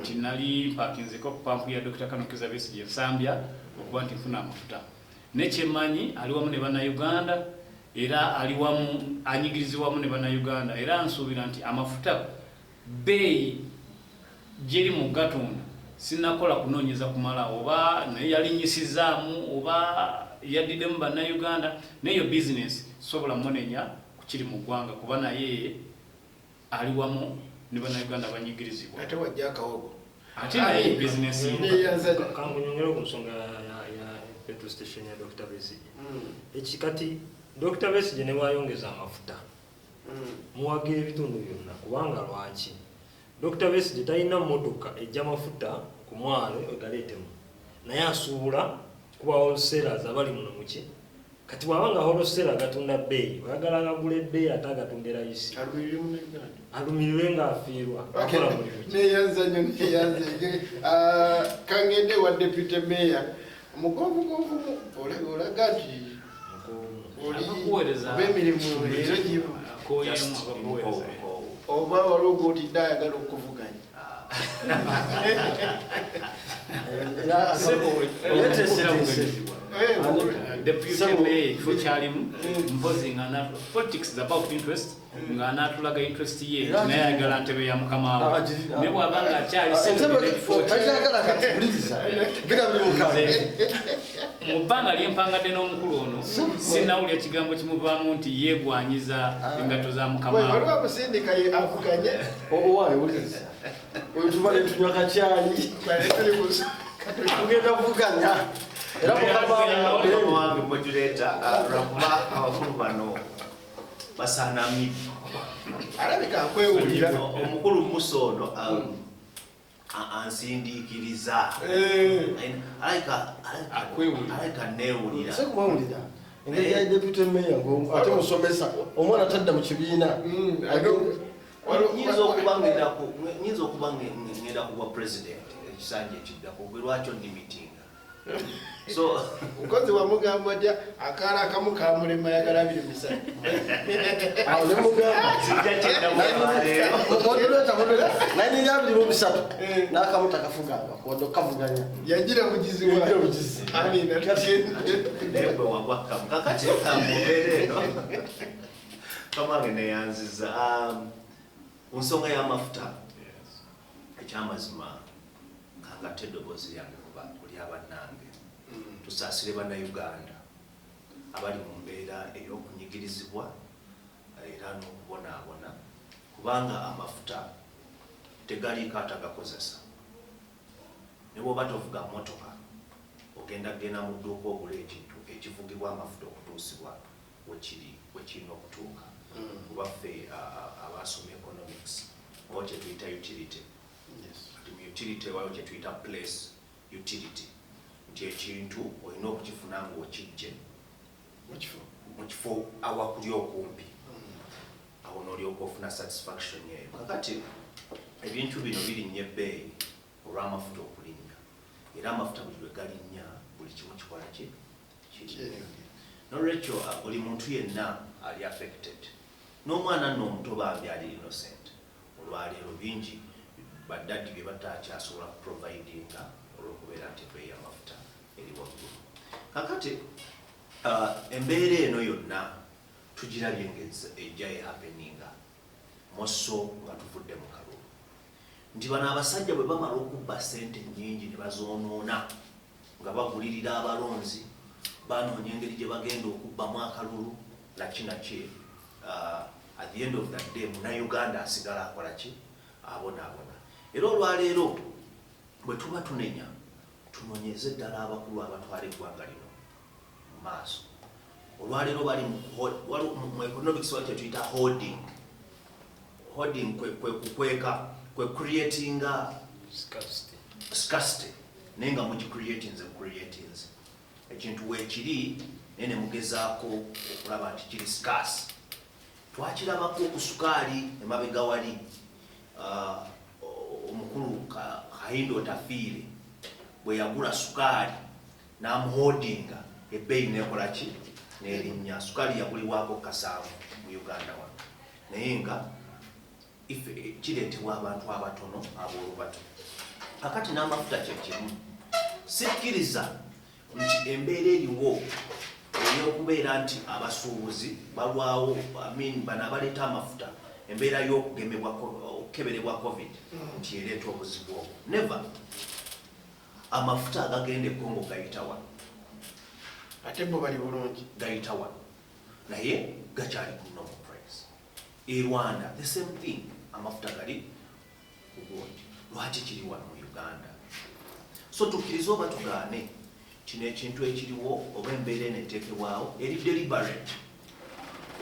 nti nali mpakinzeko ku pampu ya Dr. Kanokiza Besigye Nsambya okuba nti nfuna amafuta nekyemanyi ali wamu ne bannayuganda era ali wamu anyigirizibwamu ne bannayuganda era nsuubira nti amafuta beeyi gyeri mu gatunda sinakola kunoonyeza kumala oba naye yalinyisizaamu oba yaddiddemu bannayuganda neyo bizinesi sobola munenya kukiri mu ggwanga kuba naye ali wamu ne bannayuganda banyigirizibwa ate wajja akawogo ate naye bizinesi kangunyongera ku nsonga ya petrol station ya Dr. Besigye ekikati Dr. Besigye ne wayongeza amafuta muwagira ebitundu byonna kubanga lwaki Dr. Besigye talina mmotoka ejja mafuta ku mwalo egaleetemu naye asuubula kuba wholesalers abali muno muki kati bwabanga wholesale agatunda bbeeyi oyagala agagula ebbeeyi ate agatundira isi alumirirwe ng'afiirwa akola mulimu neyanza nyo neyanza kangende wa deputy mayor mugonvugonvu olaga nti abakuweereza b'emirimu era gibu oba waliwo goti dda ayagala okuvuganya kifo kyalimu mpozi nga politics is about interest nga natulaga interest ye naye ayagala ntebe ya mukama we naye bw'abanga akyali mu bbanga lyempangadde n'omukulu ono sinawulya ekigambo kimuvaamu nti yeegwanyiza engatto za mukama we waliwo amusindika ye avuganye owaayiwuliriza oyo tubale tunywa kacyayi tugenda kuvuganya era wange modulator lwakuba abakulu bano basaanamidde alabika akwewulira omukulu musa ono ansindiikiriza aleka neewulira sekumwewulira engeri ya deputy mayor ate musomesa omwana tadda mu kibiina nyinza okuba ngenda kubwa president ekisanja ekiddako gwe lwakyo ndimitinga so mukozi wamugamba atya akaala akamu kamulema yagala abiri misana awo nemugamba nanyiri abiri mu bisatu n'akamu takafuganga kondo kavuganya yagira bugizi wayo amina naye bwe wagwakamu kakati kamubeera eno kamange neyanziza ku nsonga y'amafuta ekyamazima kangate eddoboozi lyange kuba kuli abannange tusaasire bannayuganda abali mu mbeera ey'okunyigirizibwa era n'okubonaabona kubanga amafuta tegaliiko atagakozesa ne bw'oba tovuga motoka genda mu dduuka ogula ekintu ekivugibwa amafuta okutuusibwa wekirina okutuuka kubaffe abasoma economics oba kyetuyita utility kati mu utility ewayo kyetuyita place utility nti ekintu olina okukifuna nga okijje mu kifo awakuli okumpi awo n'olyoka ofuna satisfaction yeyo. Kakati ebintu bino birinnya ebbeeyi olw'amafuta okulinnya era amafuta buli lwe galinnya buli kimu kikola ki nolwekyo buli muntu yenna ali affected n'omwana nno omuto bambi ali innocent olwaleero bingi baddaddi bye batakyasobola kuprovidinga olw'okubeera nti ebbeeyi y'amafuta eri waggulu. Kakati embeera eno yonna tugirabye ng'ejja happeninga mosso nga tuvudde mu kalulu nti bano abasajja bwe bamala okubba ssente nnyingi ne bazoonoona nga bagulirira abalonzi banoonya engeri gye bagenda okubbamu akalulu nakinaki at the end of the day munnayuganda asigala akola ki abonaabona. Era olwaleero bwe tuba tunenya tunoonyeze ddala abakulu abatwala eggwanga lino mu maaso. Olwaleero bali mu economics wakye tuyita hoarding kwe kukweka kwe creatinga scarcity naye nga mugicreatinze ekintu weekiri naye ne mugezaako okulaba nti kiri scarce. Twakirabako ku sukaali emabega wali omukulu Kahindo Tafiire bwe yagula sukaali n'amuhoodinga ebbeeyi nekola ki n'erinnya. Sukaali yagulibwako kasaavu mu Uganda wano naye nga kireetebwa abantu abatono ab'olubato. Kakati n'amafuta kyekimu sikkiriza nti embeera eriwo ey'okubeera nti abasuubuzi balwawo bano abaleeta amafuta embeera y'okukeberebwa covid nti ereeta obuzibu obwo. Never. Amafuta agagenda e Congo gayita wano ate bo bali bulungi gayita wano naye gakyali ku normal price. E Rwanda the same thing, amafuta gali kugundi. Lwaki kiri wano mu Uganda? So tukkiriza oba tugaane kino ekintu ekiriwo oba embeera eno eteekebwawo eri deliberate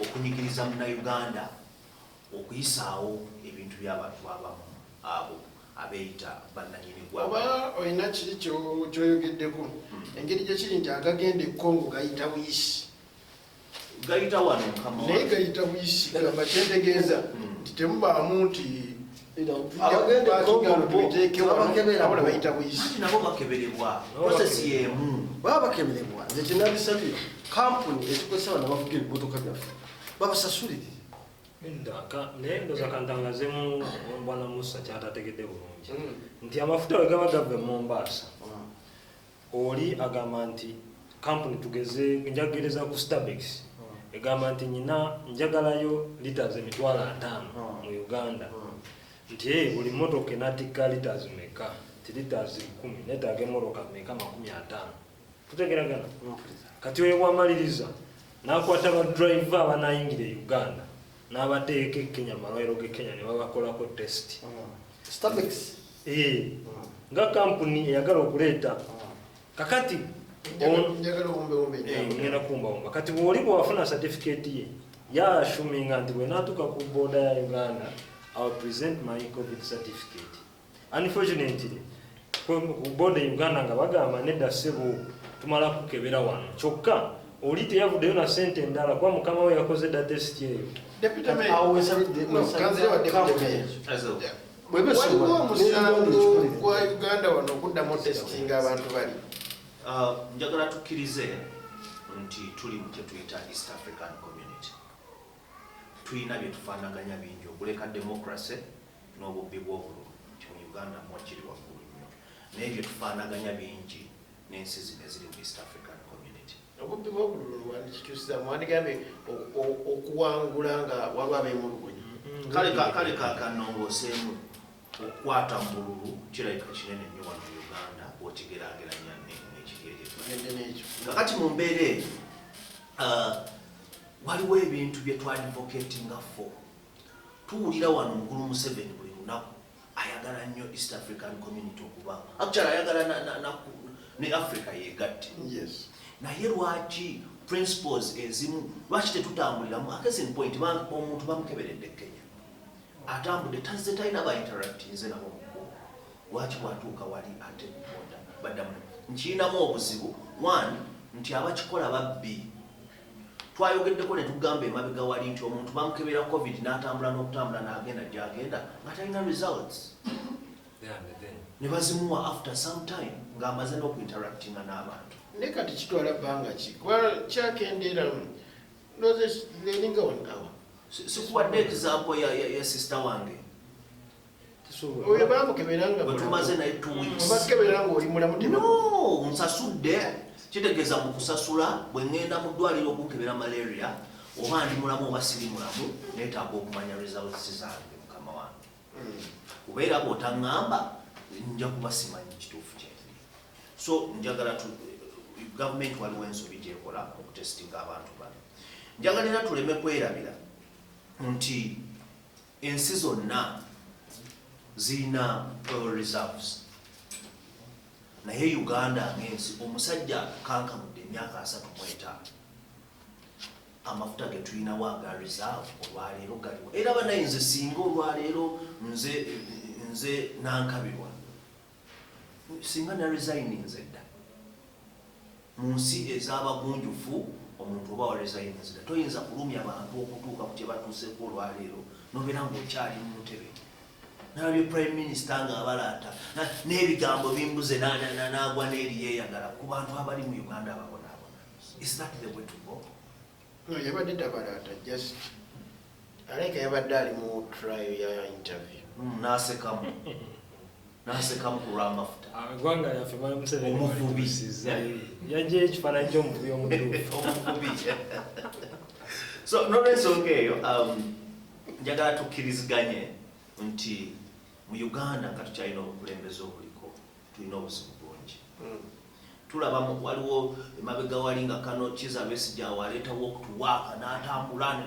okunyigiriza munnayuganda okuyisaawo ebintu by'abantu abamu abo abeeyita bannanyini gwabwe. Oba olina kiri kyoyogeddeko engeri gye kiri nti agagenda e Congo gayita buyisi gayita wano naye gayita buyisi gamba kyentegeeza nti temubaamu nti bayita buyisi nabo bakeberebwa prosesi y'emu baba bakeberebwa. Nze kinabisabye kampuni ezikozesa bano abavuga ebimotoka byaffe babasasulire naye ndoza kantangazemu Bwana Musa kyatategedde bulungi nti amafuta we gaba gava e Mombasa oli agamba nti kampuni tugeze njagereza ku Starbucks egamba nti nyina njagalayo liters 5,000 mu Uganda nti buli motoka enatika liters meka ti liters 10 netaaga emotoka meka 50. Tutegeragana kati oyo bwamaliriza n'akwata badriver abanayingira e Uganda n'abateeka e Kenya malwaliro ge Kenya ne babakolako test. Starbucks nga kampuni eyagala okuleeta kakati njagala ngenda kumbawumba kati bw'oli bwafuna certificate ye yaashuminga nti bwe naatuuka ku border ya Uganda I will present my COVID certificate. Unfortunately ku border Uganda nga bagamba nedda ssebo tumala kukebera wano kyokka oli teyavuddeyo na sente endala kuba mukama we yakoze dda test eyo. Waliwo omusango gwa Uganda wano okuddamu testing abantu bali. Njagala tukkirize nti tuli mu kyetuyita East African Community. Tuyina bye tufaanaganya bingi okuleka democracy n'obubbi bw'obululu nti mu Uganda mwakiri waggulu nnyo naye bye tufaanaganya bingi n'ensi zino eziri mu East African Community. Obubbi bw'obululu wandikikyusiza mwandigambye okuwangula nga waliwo abeemulugunya. Kale kakanongooseemu okukwata mu bululu kirabika kinene nnyo wano mu Uganda bw'okigeraageranya n'ekiri ekyo. Kakati mu mbeera eyo waliwo ebintu bye twadvocatinga fo. Tuwulira wano omukulu Museveni buli lunaku ayagala nnyo East African Community okuba actually ayagala ne Africa yegatte. Yes. Naye lwaki principles ezimu lwaki tetutambuliramu? A case in point, omuntu bamukeberedde Kenya atambudde tazze talina ba interactinze nabo mukubo. Lwaki bwatuuka wali ate boda baddamu nkiyinamu obuzibu. One, nti abakikola babbi. Twayogeddeko ne tugamba emabega wali nti omuntu bamukebera COVID n'atambula n'okutambula n'agenda gy'agenda nga talina results. Ne bazimuwa after some time ng'amaze n'okuinteractinga n'abantu. Ne kati kitwala bbanga ki? Kuba kyakendeera ndoze leeringa wangawa. Sikuwadde example ya sister wange. Oyo baamukeberanga bwe tumaze naye 2 weeks. Bakeberanga oli mulamu tema. No, nsasudde. Kitegeeza mu kusasula bwe ngenda mu ddwaliro okunkebera malaria oba ndi mulamu oba siri mulamu neetaaga okumanya results zange mukama wange. Kubeera bw'otaŋŋamba nja kuba simanyi kituufu kyendi. So njagala gavumenti waliwo ensobi gyekola okutestinga abantu bano. Njagala era tuleme kwerabira nti ensi zonna zirina oil reserves. Naye Uganda ng'ensi omusajja kankamudde emyaka 35. Amafuta ge tulinawo aga reserve olwaleero galiwo. Era banaye nze singa olwaleero nze nankabirwa. Singa na resigninze dda. Mu nsi ez'abagunjufu omuntu oba wa resigninze dda. Toyinza kulumya abantu okutuuka ku kye batuuseeko olwaleero n'obeera ng'okyali mu ntebe. Nalabye prime minister ng'abalaata n'ebigambo bimbuze n'agwa n'eri yeeyagala ku bantu abali mu Uganda ababonaabona. Is that the way to go? No, yabadde tabalaata just aleka yabadde ali mu trial ya interview. N'asekamu ku lw'amafuta. Eggwanga lyaffe Mwami Museveni walituusiza yaggyeyo ekifaananyi ky'omuvubi omutuufu. Omuvubi. So n'olwensonga eyo njagala tukkiriziganye nti mu Uganda nga tukyalina obukulembeze obuliko tulina obuzibu bungi. Tulaba waliwo emabega wali nga Kano Kizza Besigye aleetawo okutuwaaka n'atambula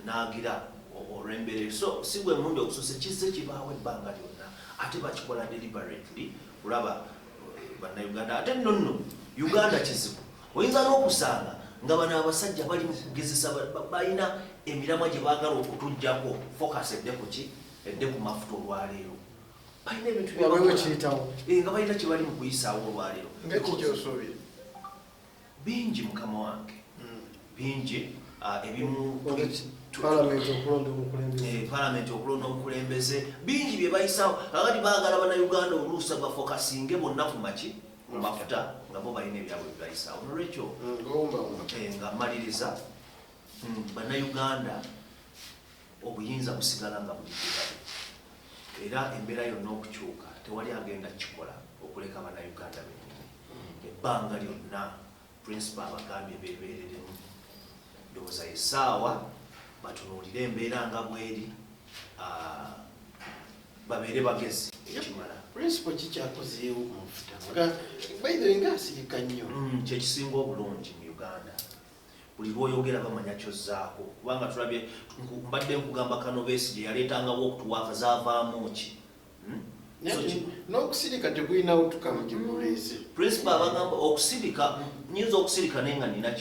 n'agira olw'embeera. So si gwe mulundi okusose kizze kibaawo ebbanga lyonna ate bakikola deliberately kulaba bannayuganda. Ate nno Uganda kizibu. Oyinza n'okusanga nga bano abasajja bali mu kugezesa balina emiramwa gye baagala okutuggyako focus edde ku ki? Edde ku mafuta olwaleero. Balina ebintu nga balina kye bali mu kuyisaawo olwaleero. Nga kikyosuubira? Bingi mukama wange. Bingi ebimu Parliament okulonda omukulembeze bingi bye bayisaawo. Kakati baagala bannayuganda oluusa bafokasinge bonna ku maki? Ku mafuta nga bo balina ebyabwe bye bayisaawo. Nolwekyo nga mmaliriza bannayuganda obuyinza busigala nga buli kirabe. Era embeera yonna okukyuka tewali agenda kikola okuleka bannayuganda bennyini. Ebbanga lyonna principal abagambye beebeereremu. Ndowooza essaawa batunuulire embeera nga bweri babeere bagezi ekimala. Principal kikyakozeewo ku mafuta nga by the way ngaasirika nnyo. Kyekisinga obulungi mu Uganda. Buli lw'oyogera bamanya kyozzaako. Kubanga tulabye mbadde nkugamba Kano Besigye yaleetangawo okutuwaaka zaavaamu ki? N'okusirika tekulinawo tukamu gye kuleese. Principal abagamba okusirika nyinza okusirika naye nga nina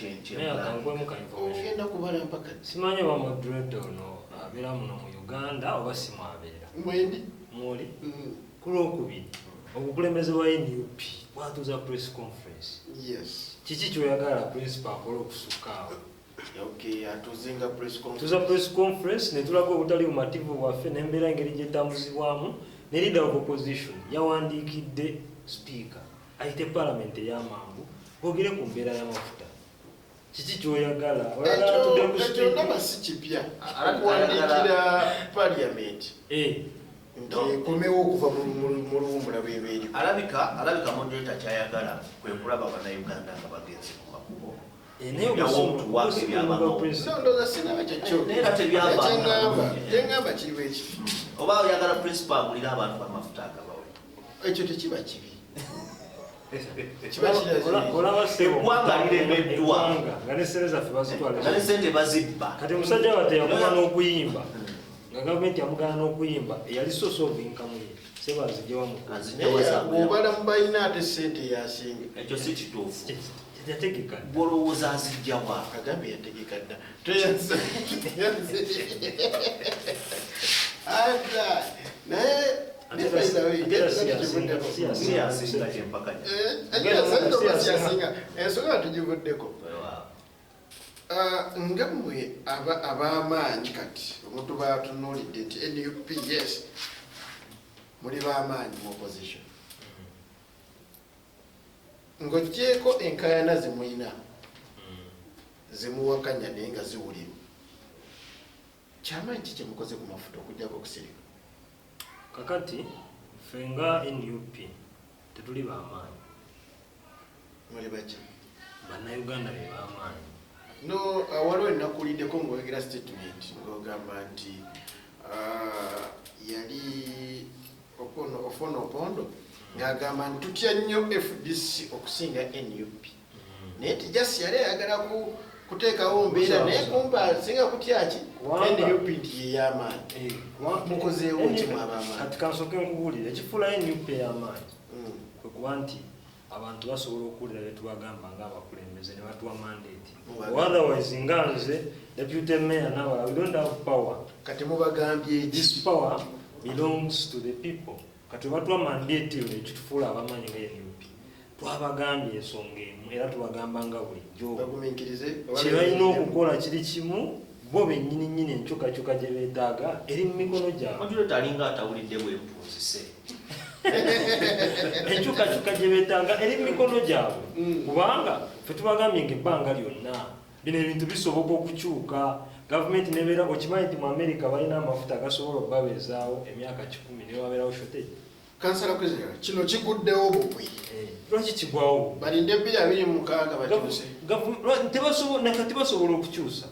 ogenda kubala mpaka simanyi oba moderator ono abeera muno mu Uganda oba simwabeera. Mwendi? Muli? Ku Lwokubiri obukulembeze bwa NUP bwatuuza press conference. Yes. Kiki kyoyagala principal akola okusukaawo? Okay, atuzinga press conference. Tuza press conference ne tulaga obutali bumativu bwaffe n'embeera engeri gye ttambuzibwamu ne leader of opposition yawandiikidde speaker ayite parliament ey'amangu boogere ku mbeera y'amafuta. Kiki kyoyagala? Ekyo ndaba si kipya okuwandiikira parliament. Nti ekomewo okuva mu luwummula bwebeeri. Alabika moderator kyayagala kwe kulaba bannayuganda nga bagenze ku makubo. Ndoza sinaba kyekyo. Teŋŋamba kiri bwe kiti. Oba oyagala principal agulira abantu bamafuta agabawe. Ekyo tekiba kibi. Eggwanga liremeddwa nga ne ssente zaffe bazitwala. nga ne ssente bazibba. Kati omusajja wate yakoma n'okuyimba nga gavumenti yamugana n'okuyimba eyali source of income ye seba azijjawa mu obala mubayina ate sente yasinga ekyo si kituufu yategeka gwolowooza azijjawa agambye yategeka dda siyasinga kyempaka ensonga tugivuddeko nga mmwe ab'amaanyi kati omuntu batunuulidde nti NUP yes muli b'amaanyi mu opposition ng'oggyeko enkayana zemulina zemuwakanya naye nga ziwulirwa kyamaanyi ki kyemukoze ku mafuta okugyako okusirika kakati ffe nga NUP tetuli b'amaanyi muli baki bannayuganda be b'amaanyi no waliwo enakuliddeko ng'oyogera statement ng'ogamba nti yali ofona opondo ng'agamba nti tutya nnyo FDC okusinga NUP naye tijasi yali ayagala kuteekawo mbeera naye kumba singa kutyaki NUP nti yey'amaanyi mukozeewo kimu ab'amaanyi kati kansooke nkubuulire ekifuula NUP ey'amaanyi kwe kuba nti abantu basobola okuwulira byetubagamba ng'abakulembeze ne batuwa mandate otherwise nga nze deputy mayor n'abalala we don't have power kati mubagambye this power belongs to the people kati batuwa mandate yo ekitufuula abamanyi nga NUP twabagambye ensonga emu era tubagamba nga bulijjo kye balina okukola kiri kimu bo bennyini nnyini enkyukakyuka gye beetaaga eri mu mikono gyabwe ojuleeta alinga atawulidde bwempunzise enkyukakyuka gye beetaaga eri mu mikono gyabwe kubanga ffe tubagambye ng'ebbanga lyonna bino ebintu bisoboka okukyuka gavumenti nebeera okimanyi nti mu America balina amafuta agasobola okubabeezaawo emyaka 10 ne babeerawo shortage kansala kwezera kino kiguddewo bukwi lwaki kigwawo balinde 2026 bakyuse nakati basobola okukyusa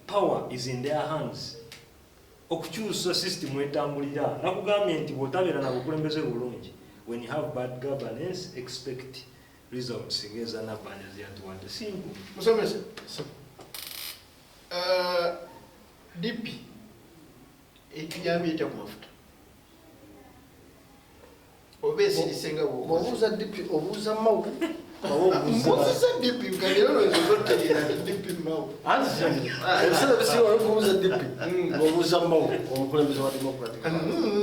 power is in their hands okukyusa system etambulira nakugambye nti bw'otabeera na bukulembeze bulungi when you have bad governance expect results ngeza Nabbanja ziyatuwadde simple musomesa DP ekiyambye etya ku mafuta oba esirisenga obuuza DP obuuza mawu mbuuza DP nkalirolwezozotegeera DP mawu ebisera bisiwa okubuuza DP obuuza mawu omukulembeze wa democratic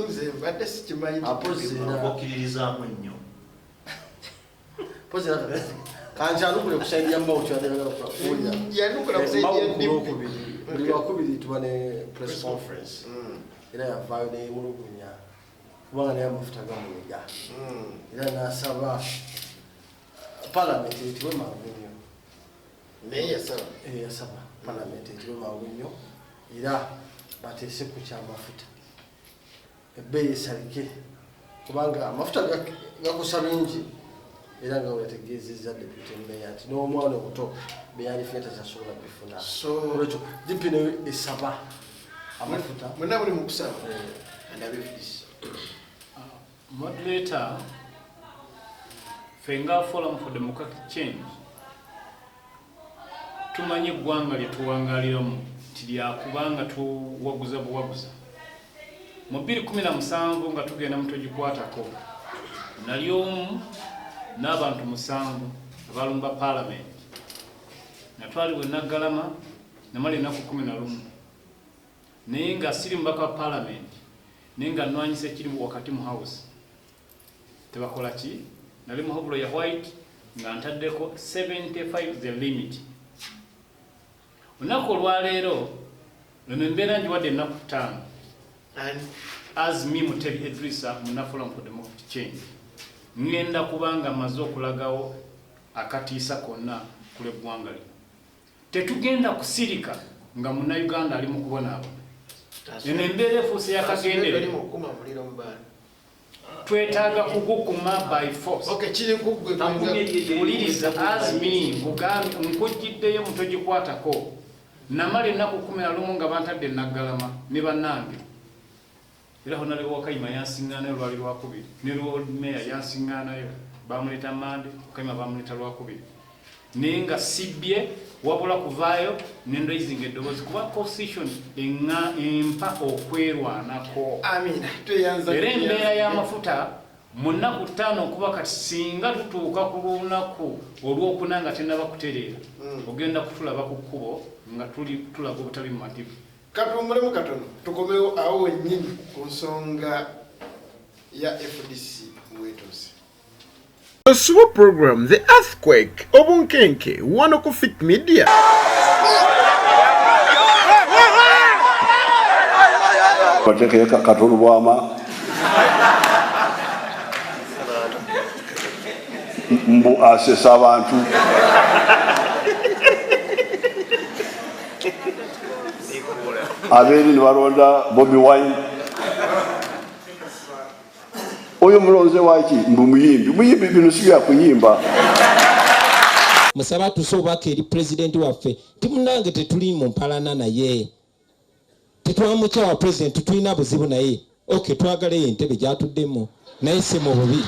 nze mbadde sikimanyi okiririzaamu ennyo kanjanukule kusaidia mawu kyaddagala kuwulira yanukula kusaidia DP buli lwakubiri tuba ne press conference era yavaayo neyemulugunya kubanga naye amafuta gamuyiga era nasaba palamenti etibwe mangu nnyo naye yasaba palamenti etibwe mangu nnyo era bateese ku kyamafuta ebbeeyi esalike kubanga amafuta gakosa bingi era nga weyategeezezza deputy mayor nti n'omwana omuto beyalifuna tazasobola bifuna olwekyo DP nayo esaba amafuta mwena buli mukusaba andabefdisi moderator fenga forum for democratic change tumanyi eggwanga lyetuwangaliramu tilyakubanga tuwaguza buwaguza mu 2017 nga tugenda mutogikwatako nali omu n'abantu 7 abalumba parliament natwali bwe naggalama namala ennaku 11 naye nga siri mubaka wa parliament naye nga nnwanyisa ekiri wakati mu house tebakola ki nali muhobulo ya white nga ntaddeko 75 the limit olunaku olwaleero lweno embeera njiwadde ennaku 5 as me Mutebi Edrisa munaforum for democratic change ngenda kubanga maze okulagawo akatiisa konna kule ggwanga lino tetugenda kusirika nga munnayuganda ali mu kubonaabona eno embeera efuuse yakagendere twetaaga kugukuma by force wuliriza as me nkujjiddeyo mutogikwatako namala ennaku 11 nga bantadde naggalama ne bannange era honali wakayima yansiŋŋaanayo lwali lwakubiri ne lord mayor yansiŋŋaanayo bamuleeta mande wakayima bamuleeta lwakubiri naye nga sibbye wabula kuvaayo ne raising eddoboozi kuba constitution empa okwerwanako. Era embeera y'amafuta mu nnaku 5 okuba kati singa tutuuka ku lunaku olwokuna nga tennaba kutereera ogenda kutulaba ku kkubo nga tulaga obutali mu mativu. Katumbulemu katono tukomewo awo wennyini ku nsonga ya FDC mwetose. The super program The Earthquake Obunkenke wano ku Fit Media. Bateke katolu bwama mbu asesa abantu aberi ni baronda Bobi Wine oyo mulonze waki mbu muyimbi bino sibya kuyimba. Musaba tusobaka eri president waffe timunange tetuli mu mpalana naye tetwamukyawa president tulina buzibu naye okay twagala entebe gyatuddemu naye si mu bubi.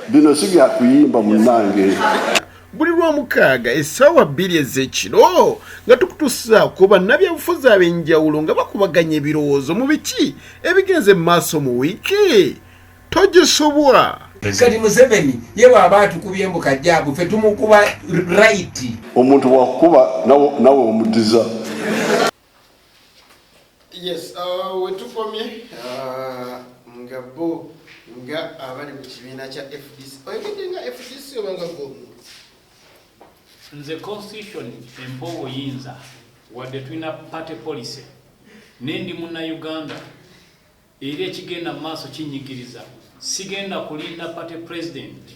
Bino sibya kuyimba munange. Buli lw'omukaaga essaawa 2 ez'ekiro nga tukutuusa ku bannabyabufuzi ab'enjawulo nga bakubaganya ebirowoozo mu biki ebigenze mu maaso mu wiiki togisobwa. Kati Museveni ye bw'aba atukubye mbu kajjaabu ffe tumukuba right. Omuntu bwakuba nawe omuddiza. Yes, wetukomye nga bo nga abali mu kibiina kya FDC oyogedde nga FDC obanga gwomu. Nze constitution empa obuyinza wadde tulina party policy nendi muna Uganda era ekigenda maaso kinyigiriza sigenda kulinda party president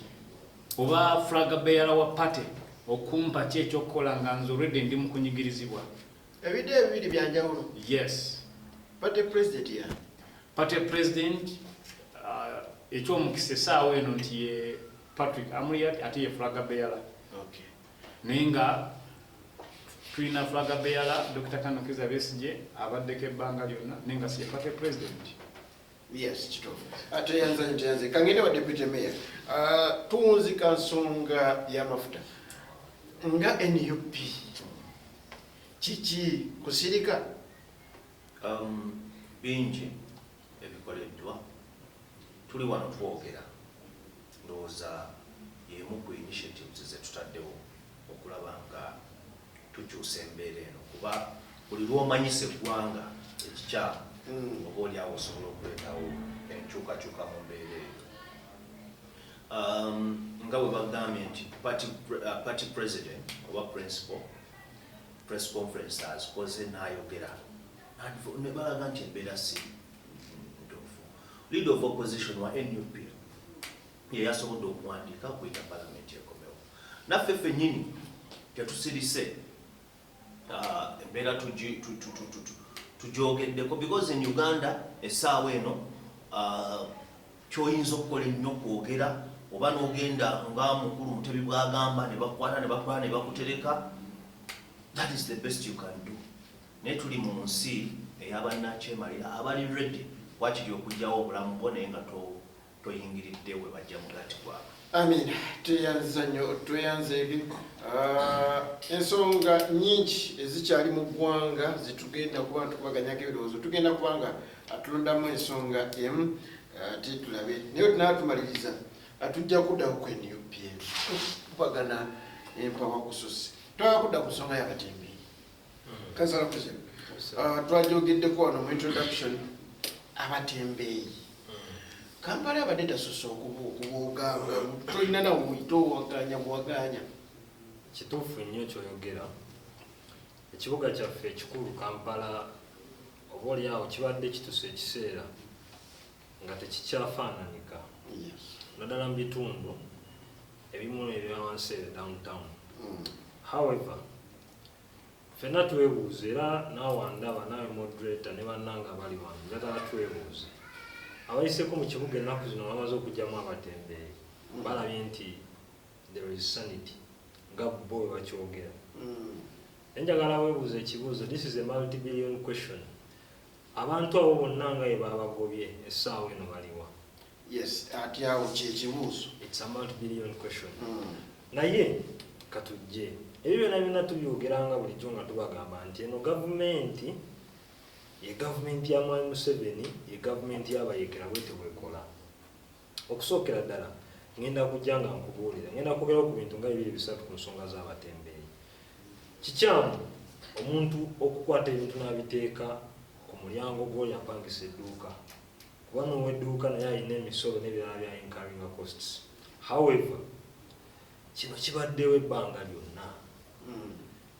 oba flag bearer wa party okumpa kyekyokukola nga nze already ndi mu kunyigirizibwa. Ebide ebibiri byanjawulo. Yes. Party president ya party president ekyomukisa essaawa eno nti ye Patrick Amuriat ate ye flag bearer. Okay. Nenga tulina flag bearer Dr. Kanokiza Besigye abaddeko ebbanga lyonna nenga si party president. Yes, kitofu. Teyanze kangende wa deputy mayor. Tuunzika nsonga y'amafuta nga NUP kiki kusirika bingi ebikoleddwa tuli wano twogera ndowooza y'emu ku initiatives ze tutaddewo okulaba nga tukyusa embeera eno kuba buli lw'omanyisa eggwanga ekikyamu oba oliawo osobola okuleetawo enkyukakyuka mu mbeera eyo. Nga bwe bagambye nti party president oba principal press conference azikoze n'ayogera ne balaga nti embeera si ntuufu. Leader of opposition wa NUP ye yasobodde okuwandiika kuyita palamenti ekomewo. Naffe ffennyini tetusirise embeera tugyogeddeko because in Uganda essaawa eno kyoyinza okukola ennyo kwogera oba n'ogenda nga mukulu Mutebi bw'agamba ne bakwata ne bakola ne bakutereka. That is the best you can do. Naye tuli mu nsi ey'abannakyemalira abali ready wakiri okugyawo obulamu bwo naye nga toyingiridde we bajja mugati gwabwe. Amin. Tuyanza nnyo tweyanzeege. Ensonga nyingi ezikyali mu ggwanga zitugenda kuba tukubaganyako ebirowoozo tugenda kubanga atulondamu ensonga emu ate tulabe naye tunatumaliriza atujja kuddawo ku NUP tukubagana empawa kususi twakudda ku nsonga y'abatembeyi. Kansala President twajogeddeko wano mu introduction abatembeyi Kampala abadde tasusse okubuuganga tolina nawe muyite owaganya. Kituufu nnyo kyoyogera. Ekibuga kyaffe ekikulu Kampala oba oliawo kibadde kituuse ekiseera nga tekikyafaananika naddala mu bitundu ebimu ebyawansi downtown. However, ffenna twebuuza era naawe andaba naawe moderator ne bannanga bali wano njagala twebuuze abayiseeko mu kibuga ennaku zino bamaze okugyamu abatembeeyi balabye nti there is sanity nga bo bwe bakyogera. Njagala weebuuza ekibuuzo. This is a multi-billion question. Abantu abo bonna nga ye babagobye essaawa eno baliwa? Yes, ati awo kyekibuuzo. It's a multi-billion question. Naye katujje ebyo byonna tubyogeranga bulijjo nga tubagamba nti eno gavumenti ye gavumenti ya Mwami Museveni ye gavumenti y'abayekera bwete bwekola. Okusookera ddala ngenda kujja nga nkubuulira ngenda kwogera ku bintu nga 2-3 ku nsonga z'abatembeeyi. Kikyamu omuntu okukwata ebintu n'abiteeka ku mulyango gw'oli apangisa edduuka kuba n'ow'edduuka naye alina emisolo n'ebirala bya incurring costs. However, kino kibaddewo ebbanga lyonna.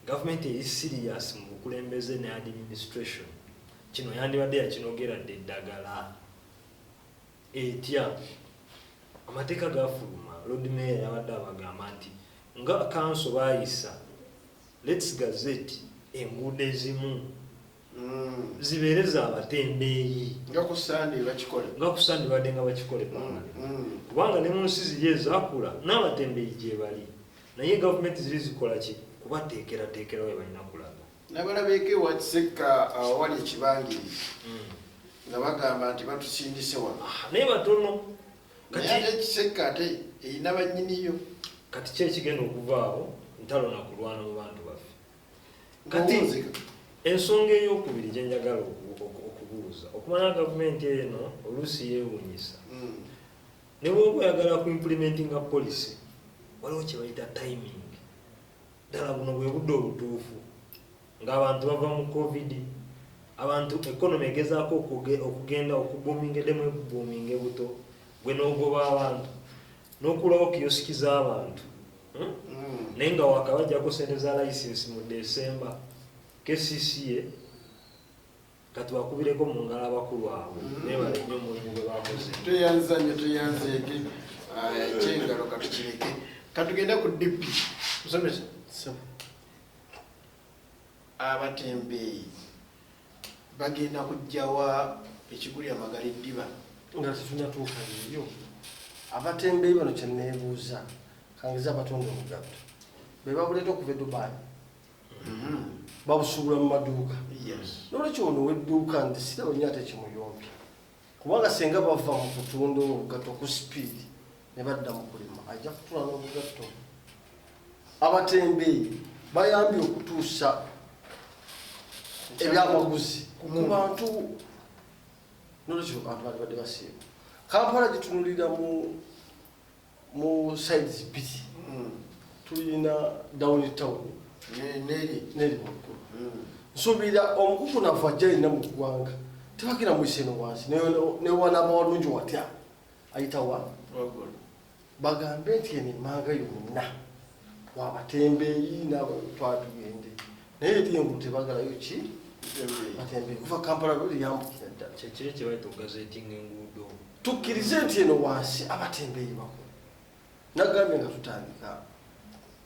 Gavumenti eri serious mu bukulembeze ne administration. Kino yandibadde yakinogeradde eddagala etya amateeka gafuluma. Lord Mayor yabadde abagamba nti nga council bayisa let's gazette enguudo ezimu zibeereza abatembeeyi nga ku Sunday badde nga bakikola ebbanga kubanga ne mu nsi ziri ezakula n'abatembeeyi gye bali naye gavumenti ziri zikola ki kubateekerateekera we balina kulaga. Nabalabeeko ewa Kiseka wali ekibangirizi nga bagamba nti batusindise wano naye batono naye ate Kiseka ate erina bannyiniyo. Kati ki ekigenda okuvaawo ntalo na kulwana mu bantu baffe. Kati ensonga ey'okubiri gye njagala okubuuza okumanya gavumenti eno oluusi yeewuunyisa ne bw'oba oyagala ku implementinga policy waliwo kye bayita timing. Ddala buno bwe budde obutuufu ng'abantu bava mu covid abantu economy egezaako okugenda okubuuminga eddemu ekubuuminga ebuto gwe n'ogoba abantu n'okulawo kiyosiki z'abantu naye nga wakabajjako sente za license mu December KCCA kati bakubireko mu ngalo abakulu abo nebale nnyo omulimu gwe bakoze. Tuyanzeeke ekyengalo katukireke katugenda ku DP musomesa abatembeeyi bagenda kujjawa ekiguli amagali ddiba nga tetunnatuuka eyo. Abatembeeyi bano kyenneebuuza kangiza abatonda obugatto be babuleeta okuva e Dubai babusuubula mu maduuka n'olwekyo ono ow'edduuka nti siraba nnyo ate kimuyombye kubanga senga bava mu kutunda obugatto ku sipiidi ne badda mu kulima ajja kutula n'obugatto. Abatembeeyi bayambye okutuusa ebyamaguzi ku bantu n'olwekyo abantu bali badde basiiba. Kampala gitunulira mu sides 2 tulina downtown neri waggulu. Nsuubira omukuku nafu ajja alina mu ggwanga tebagenda muyise eno wansi newanaba walungi watya ayitawa bagambe nti eno emmanga yonna wabatembeeyi n'abatwatugende naye eti engulu tebagalayo ki batembeeyi kuva Kampala luli yambukira ddala kyekiri kye bayita okugazetinga enguudo. Tukkirize nti eno wansi abatembeeyi bakola. Nagambye nga tutandika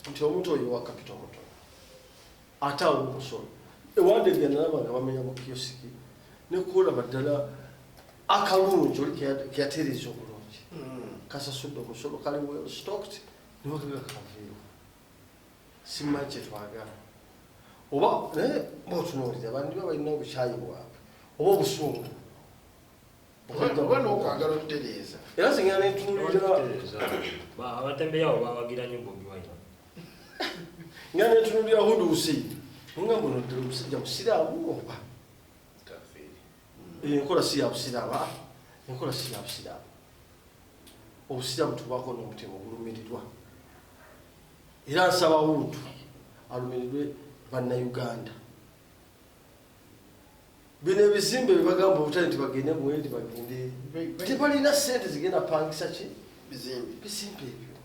nti omuntu oyo wa kapita omutono ate awo omusolo ewande byanalaba nga bamenya mu kiyosiki nekulaba ddala akalungi oli keyatereeza obulungi kasasudde omusolo kali well stocked niwagaga kaveewo simanyi kyetwagala oba naye baotunuulira bandiba balina obukyayi bwabwe oba obusungu oba n'okwagala okutereeza era singenda netunulira abatembeeyi abo bawagira nnyo Bobi Wine nga netunulira huduusi nga mbuno ddala omusajja musiraamu oba enkola si yabusiraamu enkola si yabusiraamu obusiraamu tubaako n'omutima ogulumirirwa era nsaba wuntu alumirirwe bannayuganda. Bino ebizimbe bibagamba obutale nti bagende muwendi bagende tebalina ssente zigenda pangisa ki bizimbe ebyo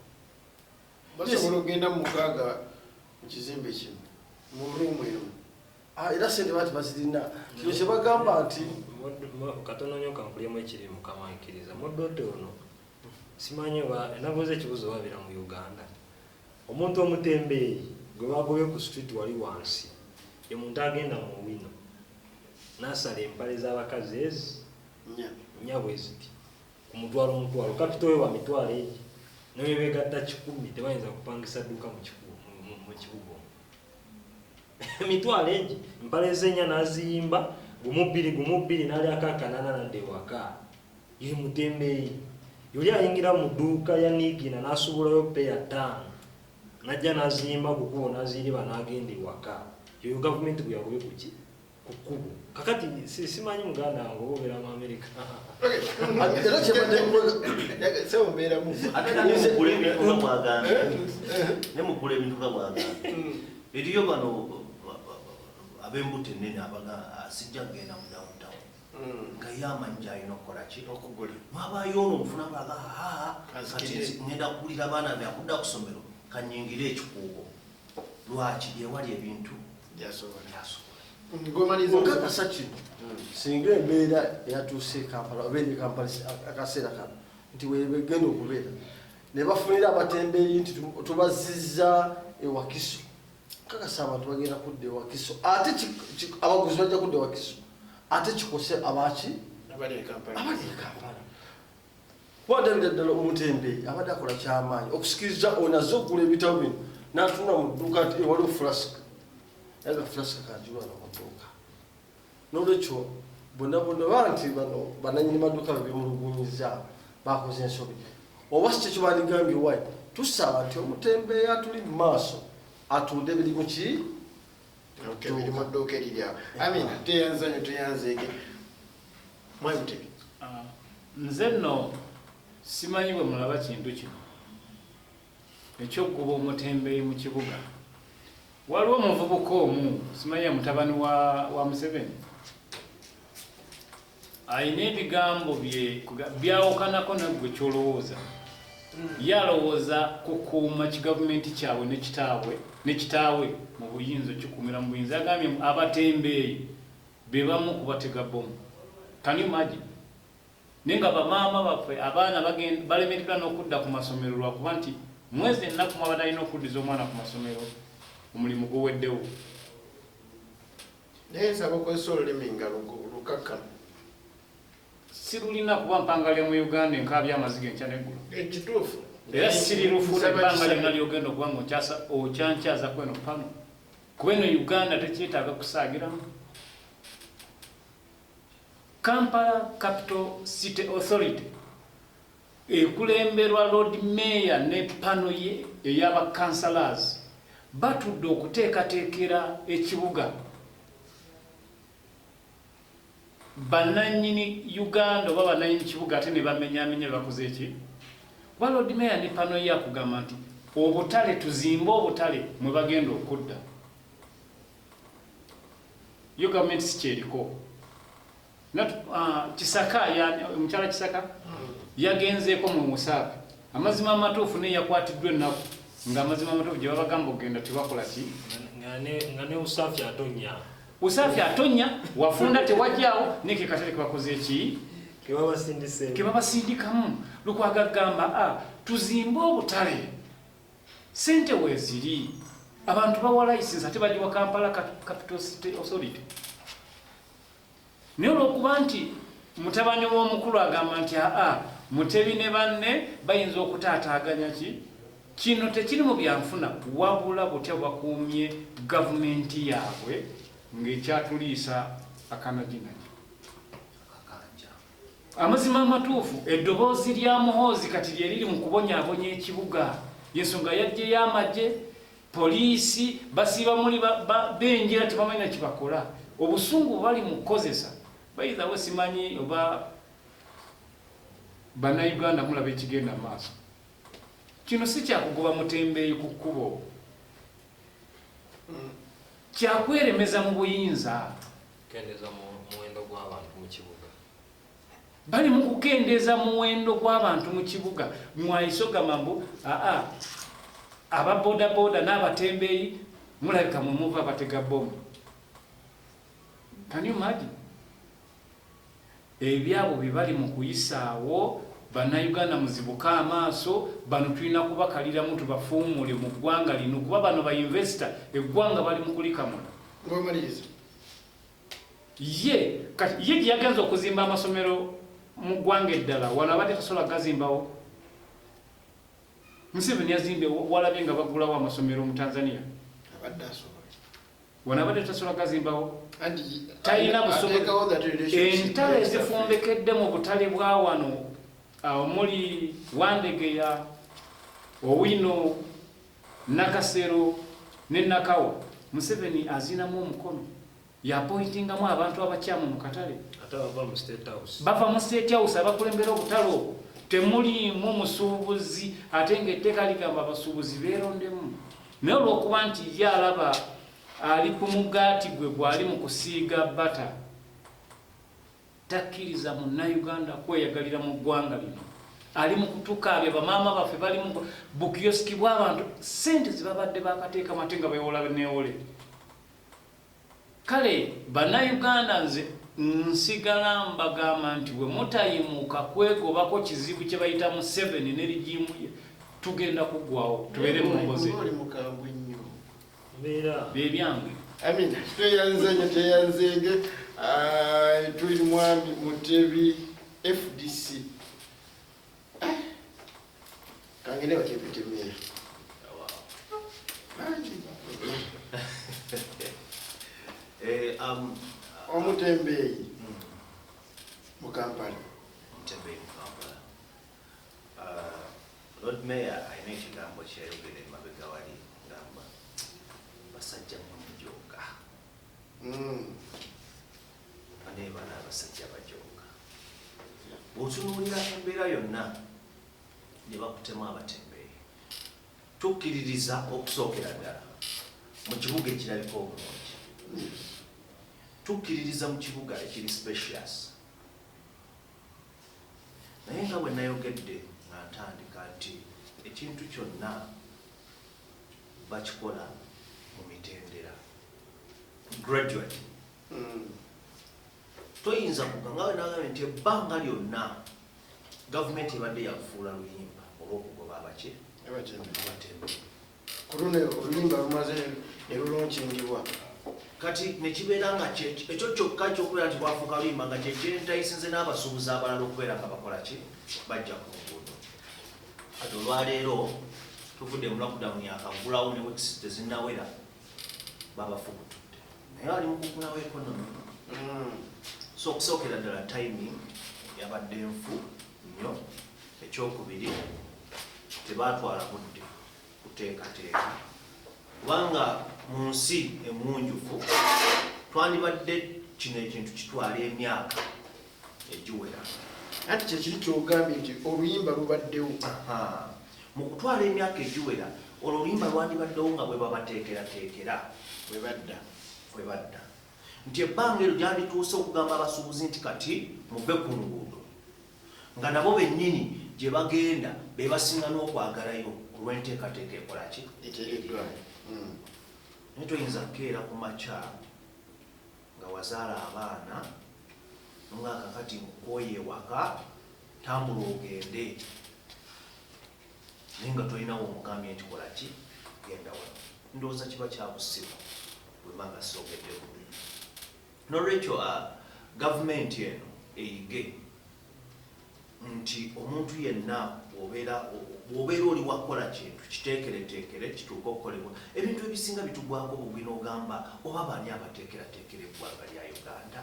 basobola okugenda mu mukaaga mu kizimbe kimu mu ruumu emu era ssente bati bazirina kino kye bagamba nti katono nnyo kampulemu ekiri mukamaikiriza muddote ono simanyi nabuuza ekibuzo babira mu Uganda omuntu omutembeeyi gwe bagobye ku street wali wansi ye muntu agenda mu wino nasala empale z'abakazi ezi nnya bweziti ku mutwalo kapito we wa mitwalo egi naye begatta 10 tebayinza kupangisa dduuka mu kibuga emitwalo egi empale z'ennya n'aziyimba gumubbiri n'alyako akanana nadde waka ye mutembeeyi yoli ayingira mu dduuka ya Nigina n'asubulayo peya 5 najja naziyimba kukubo naziriba nagenda ewaka yo gavumenti bwe yakube kuki kukubo kakati simanyi muganda wange oba obeera mu America era kyebadde sewombeera mu nemukula ebintu nga bwaganda nemukula ebintu nga bwaganda eriyo bano ab'embuto ennene abaga sijja kugenda mu downtown nga ye amanja alina okukola ki okugula mwabaayo ono omufuna baga kati ngenda kugulira abaana be akudda ku ssomero kanyingire ekikuubo lwaki ewali ebintu byasobola nkakasa kino singa embeera eyatuuse Kampala obeera e Kampala akaseera kano nti webegenda okubeera ne bafunira abatembeyi nti tubazizza ewakiso nkakasa abantu bagenda kudda ewakiso ate abaguzi bajja kudda ewakiso ate kikose abaki abali e Kampala wadabira ddala omutembeyi abadde akola kyamaanyi okusikiriza onaze okugula ebitabo bino n'atunda mu dduuka nti ewaliwo fulasika yaga fulasika kanjulwana mu dduuka n'olwekyo bonna banti bano bananyini maduuka bebimulugunyiza bakoze ensobi oba si kyekyo bandigambye wayi tusaba nti omutembeeyi atuli mu maaso atunde ebirimu ki biri mu dduuka eriryawo amina teyanzanyo teyanzeege mwabutebi nze nno simanyi bwe mulaba kintu kino ekyokuba omutembeeyi mu kibuga waliwo omuvubuka omu simanyi mutabani wa Museveni ayina ebigambo byawukanako naggwe kyolowooza yalowooza kukuuma kigavumenti kyabwe nekitaawe mu buyinza okikuumira mu buyinza yagambye abatembeeyi be bamu kubatega bomu. Can you imagine? Naye nga bamaama baffe abaana balemereddwa n'okudda ku masomero lwakuba nti mwezi ennaku mwabadde alina okuddiza omwana ku masomero omulimu guweddewo. naye nsaba okozesa olulimi nga lukakkana sirulina kuba mpangalya mu Uganda enkaabya amaziga enkya n'eggulu ekituufu era sirirufuula ebbanga lyonna lyogenda okuba nga okyankyaza kweno pano kuba eno Uganda tekyetaaga kusaagiramu. Kampala Capital City Authority ekulemberwa Lord Mayor ne pano ye ey'aba councillors batudde okuteekateekera ekibuga bannannyini Uganda oba bannannyini kibuga ate ne bamenyaamenya bakoze eki wa Lord Mayor ne pano ye akugamba nti obutale tuzimbe obutale mwe bagenda okudda yo gavumenti si kyeriko. Kisaka omukyala Kisaka yagenzeeko mu Musaafi amazima amatuufu naye yakwatiddwa ennaku ng'amazima amatuufu gye babagamba okugenda tebakola ki nga ne Usaafi atonya Usaafi atonya wafunda tewajjaawo neke katale kebakoze eki kebabasindikamu lukwagagamba tuzimbe obutale sente weeziri abantu bawa license ate bagiwa Kampala Capital City Authority. Naye olw'okuba nti mutabani w'omukulu agamba nti Mutebi ne banne bayinza okutaataaganya ki kino tekiri mu byanfuna wabula butya bakuumye gavumenti yaabwe ng'ekyatuliisa akanaginaji. Amazima amatuufu eddoboozi lya muhoozi kati lye liri mu kubonyaabonya ekibuga y'ensonga yaggyeyo amagye poliisi basiiba muli benjera tebamanyi na kibakola obusungu bali mu kukozesa bayinzawo simanyi oba bannayuganda mulaba ekigenda mu maaso. Kino si kyakugoba mutembeeyi ku kkubo kyakweremeza mu buyinza kendeeza muwendo gw'abantu mu kibuga bali mu kukendeeza muwendo gw'abantu mu kibuga mwaiso gamambu aba bodaboda n'abatembeeyi mulabika mwe muva batega bomu. Can you imagine? Ebyabo bibali mu kuyisaawo bannayuganda muzibuka amaaso bano tulina kubakaliramu tubafuumule mu ggwanga lino kuba bano bayinvesita eggwanga bali mu kulikamula. Ye gye yagenza okuzimba amasomero mu ggwanga eddala wano abadde tasobola gazimbawo. Museveni yazimbe walabye nga bagulawo amasomero mu Tanzania wano abadde tasobola gazimbawo talina busobozi. Entalo ezifumbekedde mu butale bwa wano omuli Wandegeya Owino Nakasero ne Nakawa Museveni azinamu omukono yapointingamu abantu abakyamu mu katale bava mu State House abakulembera obutalo temuliimu musuubuzi ate ng'etteeka ligamba abasuubuzi beerondemu naye olw'okuba nti ye alaba ali ku mugaati gwe gwali mu kusiiga bata takkiriza munnayuganda kweyagalira mu ggwanga lino ali mu kutukaabya bamaama baffe bali mu bukioski bw'abantu ssente zibabadde bakateeka mate nga beewola neewole kale bannayuganda nze nsigala mbagamba nti bwe mutayimuka kwegobako kizibu kye bayita mu 7 ne rigimu ye tugenda kuggwawo tubeere mu mpoze bebyange amina tweyanzanye teyanzenge tuli mwami Mutebi FDC kangene bakepitemera omutembeyi mu Kampala. Omutembeyi mu Kampala. Lord Mayor ayina ekigambo kyayogera emabega wali ngamba basajja mujoga aneebana abasajja bajoga bw'otunuulira embeera yonna ne bakutemu abatembeyi tukkiririza okusookera ddala mu kibuga ekirabika obulungi tukkiririza mu kibuga ekiri spacious naye nga bwe nayogedde nga ntandika nti ekintu kyonna bakikola mu mitendera graduate toyinza kuganga we nagambye nti ebbanga lyonna gavumenti ebadde yafuula luyimba olw'okugoba abaki abatembeyi ku luno oluyimba lumaze ne lulonchingibwa kati nekibeera nga ekyo kyokka kyokubeera nti bwafuuka luyimba nga kyekyentayisinze n'abasuubuzi abalala okubeera nga bakola ki bajja ku nguudo kati olwaleero tuvudde mu lockdown yakagulawo ne weeks tezinnawera babafubutudde naye ali mu kugulawo ekonomi so okusookera ddala timing yabadde nfu nnyo ekyokubiri tebatwala budde kuteekateeka kubanga mu nsi emunjufu twandibadde kino ekintu kitwala emyaka egiwera anti kyekiri kyogambye nti oluyimba lubaddewo mu kutwala emyaka egiwera olwo oluyimba lwandibaddewo nga bwe babateekerateekera bwe badda nti ebbanga eryo lyandituuse okugamba abasuubuzi nti kati muve ku nguudo nga nabo bennyini gye bagenda be basinga n'okwagalayo olw'enteekateeka ekolaki eteereddwa naye toyinza kukeera ku makya nga wazaala abaana nomwaka kati mukooye ewaka tambula ogende naye nga tolinawo omugambye nti kolaki genda wano ndowooza kiba kyabusibu bwemanga soogedde bubi nolwekyo gavumenti eno eyige nti omuntu yenna bw'obeera oli wakola kintu kiteekereteekere kituuka okukolebwa ebintu ebisinga bitugwako bugwi n'ogamba oba baani abateekerateekera eggwanga lya Uganda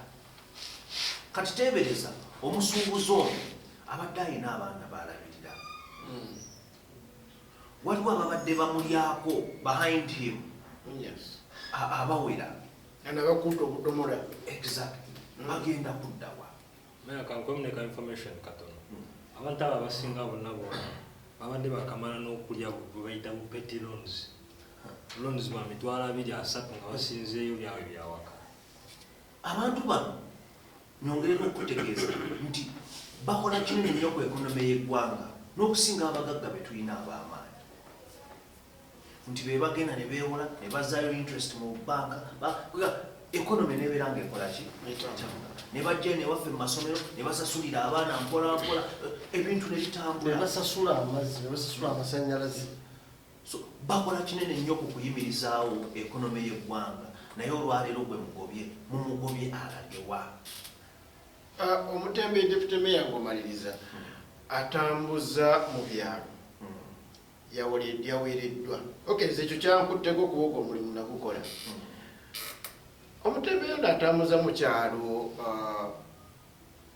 kati teebereza omusuubuzi ono abadde ayina abaana baalabirira waliwo ababadde bamulyako behind him abawera nabakuuta obudomola exactly bagenda kuddawa kankomuneka information katono abantu abo abasinga bonna bona babadde bakamala n'okulya bwe bayita bu petty loans bwa mitwalo 2-3 nga basinzeeyo byabwe byawaka abantu bano nyongere n'okutegeeza nti bakola kinene nnyo ku ekonomi y'eggwanga n'okusinga abagagga be tulina ab'amaanyi nti be bagenda ne beewola ne bazaayo interest mu banka ekonomi nebeera ngaekola ki ne bajja newaffe mu masomero ne basasulira abaana mpolampola ebintu ne bitambula basasula amazzi basasula amasanyalazi bakola kinene nnyo ku kuyimirizaawo ekonomi y'eggwanga naye olwaleero gwe mugobye mumugobye alalyewa omutembeyi deputy mayor ng'omaliriza atambuza mu byalo yaweereddwa nze ekyo kyankutteko okuba omulimu nagukola omutembeyi ono atambuza mu kyalo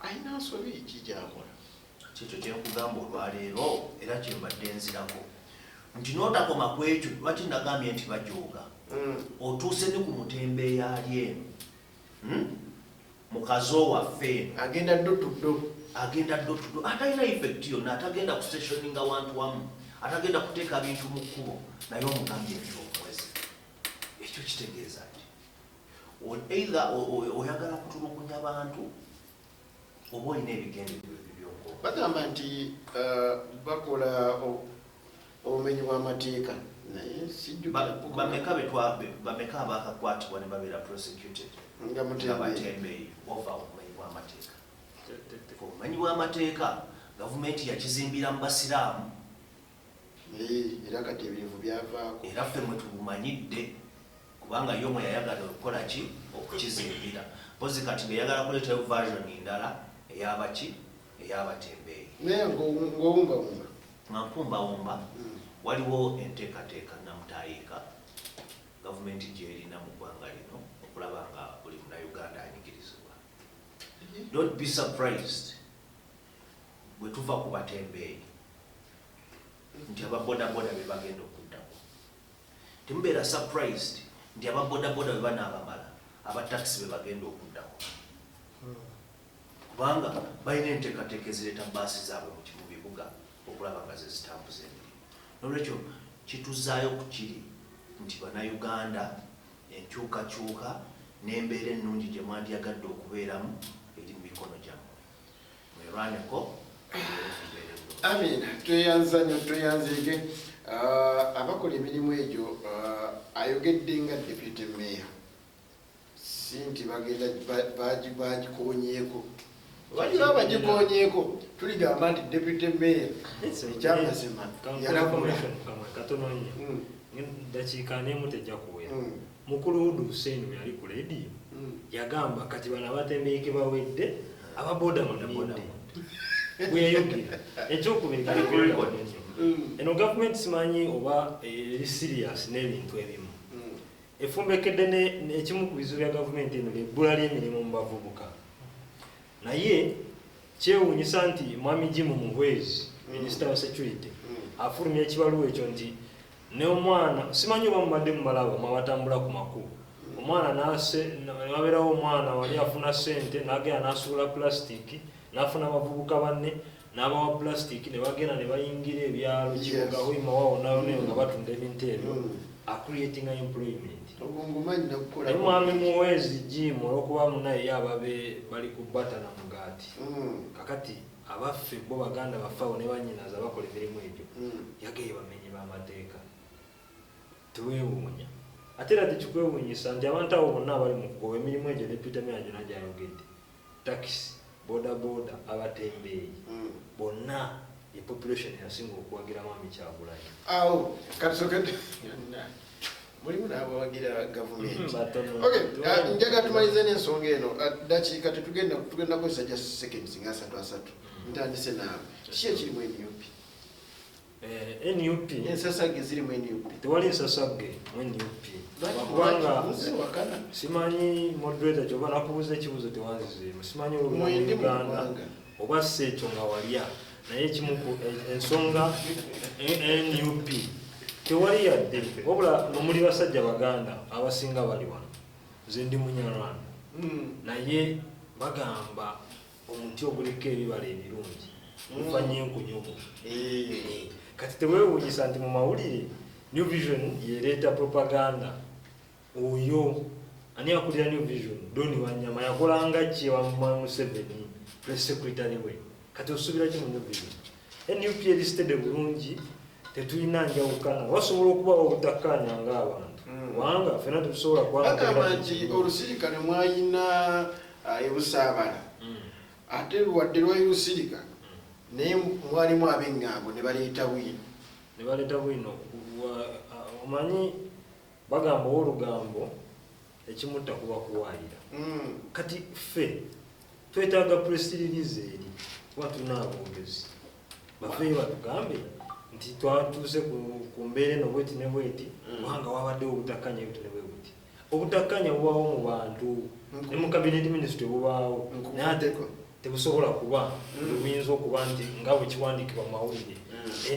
alina nsobi ki gyakola kyekyo kyenkugamba olwaleero era kyembadde nzirako nti notakoma kwekyo lwaki nagambye nti bajooga otuuse ne ku mutembeeyi ali eno mukazo waffe agenda ddotuddo atalina effect yonna atagenda kustationinga wantu wamu atagenda kuteeka bintu mu kkubo naye omugambye nti omwezi ekyo kitegeeza nti either oyagala kutulugunya bantu oba olina ebigendererwa ebyoko bagamba nti bakola obumenyi bw'amateeka naye bameka abakakwatibwa ne babeera prosecuted nga batembeeyi ova obumenyi bw'amateeka obumenyi bw'amateeka gavumenti yakizimbira mu basiraamu era kati ebirivu byavaako era ffe mwe tubumanyidde kubanga yo mwe yayagala okukola ki okukizimbira pozi kati ngeyagala kuleetayo version ndala eyabaki eyabatembeeyi naye ng'owumbawumba nga mpumbawumba waliwo enteekateeka namutayiika gavumenti gyerina mu ggwanga lino okulaba nga buli munauganda anyigirizibwa. Don't be surprised bwe tuva ku batembeeyi nti ababodaboda be bagenda okuddako. Temubeera surprised nti ababodaboda be banaabamala abatakisi be bagenda okuddako kubanga balina enteekateeka ezireeta baasi zaabwe mu bibuga okulaba nga ze zitambuza emirimu. Nolwekyo kituzaayo ku kiri nti bannayuganda enkyukakyuka n'embeera ennungi gye mwandyagadde okubeeramu eri mu mikono gyammwe mwerwaneko. Amina, tweyanza nnyo tweyanzeege. Abakola emirimu egyo ayogedde nga deputy mayor si nti bagenda bagikonyeeko waliwo abagikonyeeko tuligamba nti deputy mayor ekyamazima yalabula katono nnyo dakiika n'emu tejja kuwera. Mukulu Hudu Hussein yali ku leediyo yagamba kati bano abatembeeyi ke bawedde ababoda mudde bweyayogera ekyokubiri nnyo. Eno gavumenti simanyi oba eri serious n'ebintu ebimu efumbekedde ekimu ku bizibu bya gavumenti eno ebbula ly'emirimu mu bavubuka. Naye kyewuunyisa nti mwami Jimu Muhwezi minisita wa security afulumya ekibaluwa ekyo nti ne omwana simanyi oba mubadde mumalaba mwabatambula ku makubo omwana wabeerawo omwana wali afuna ssente n'agenda n'asuula plastic n'afuna abavubuka banne n'abawa plastic ne bagenda ne bayingira ebyalo kibuga hoima wawonawoneyo nga batunda ebintu ebyo acreating employment. Naye mwami Muhwezi Jimu olwokuba munaye ababe bali ku bata na mugaati kakati abaffe bo baganda bafaawo ne banyinaza bakola emirimu egyo yagaye bamenyi b'amateeka. Tuweewuunya ate era tekikwewuunyisa nti abantu abo bonna abali mu kugoba emirimu egyo deputy mayor gyonna gyayogedde takisi bodaboda abatembeeyi bonna population yasinga okuwagira mwami Kyagulanyi. Awo katusokede mulimu n'abawagira gavumenti. Njaga tumalize n'ensonga eno dakiika tetugenda kozesa ja seconds nga 3 ntandise naawe ki ekirimu NUP? NUP ensasage zirimu NUP tewali ensasage mu NUP kubanga simanyi moderator kyoba nakubuuza ekibuuzo tewanzizeemu simanyi Uganda oba si ekyo nga walya naye kimu ku ensonga NUP tewali yadde wabula muli basajja baganda abasinga bali wano nze ndi Munyarwanda naye bagamba omuti oguliko ebibala ebirungi gufanye enkunyugu kati teweewuunyisa nti mu mawulire New Vision yereeta propaganda oyo ani akulira New Vision Doni Wanyama yakolanga ki wa Museveni press secretary we kati osuubira ki mu New Vision? NUP erisitedde bulungi tetulina njawukana wasobola okubawo obutakkaanya ng'abantu wanga ffena tetusobola bagamba nti olusirika ne mwayina ebusaabala ate wadde lwali lusirika naye mwalimu ab'eŋŋambo ne baleeta bwino omanyi bagamba olugambo ekimutta kuba kuwaayira kati ffe twetaaga press release eri kuba tulina aboogezi bafeeyo batugambe nti twatuuse ku mbeera eno bweti ne bweti kubanga wabaddewo obutakkanya ebitu ne bwe buti obutakkanya bubaawo mu bantu ne mu cabinet ministry bubaawo naye ate tebusobola kuba buyinza okuba nti nga bwe kiwandiikibwa mu mawulire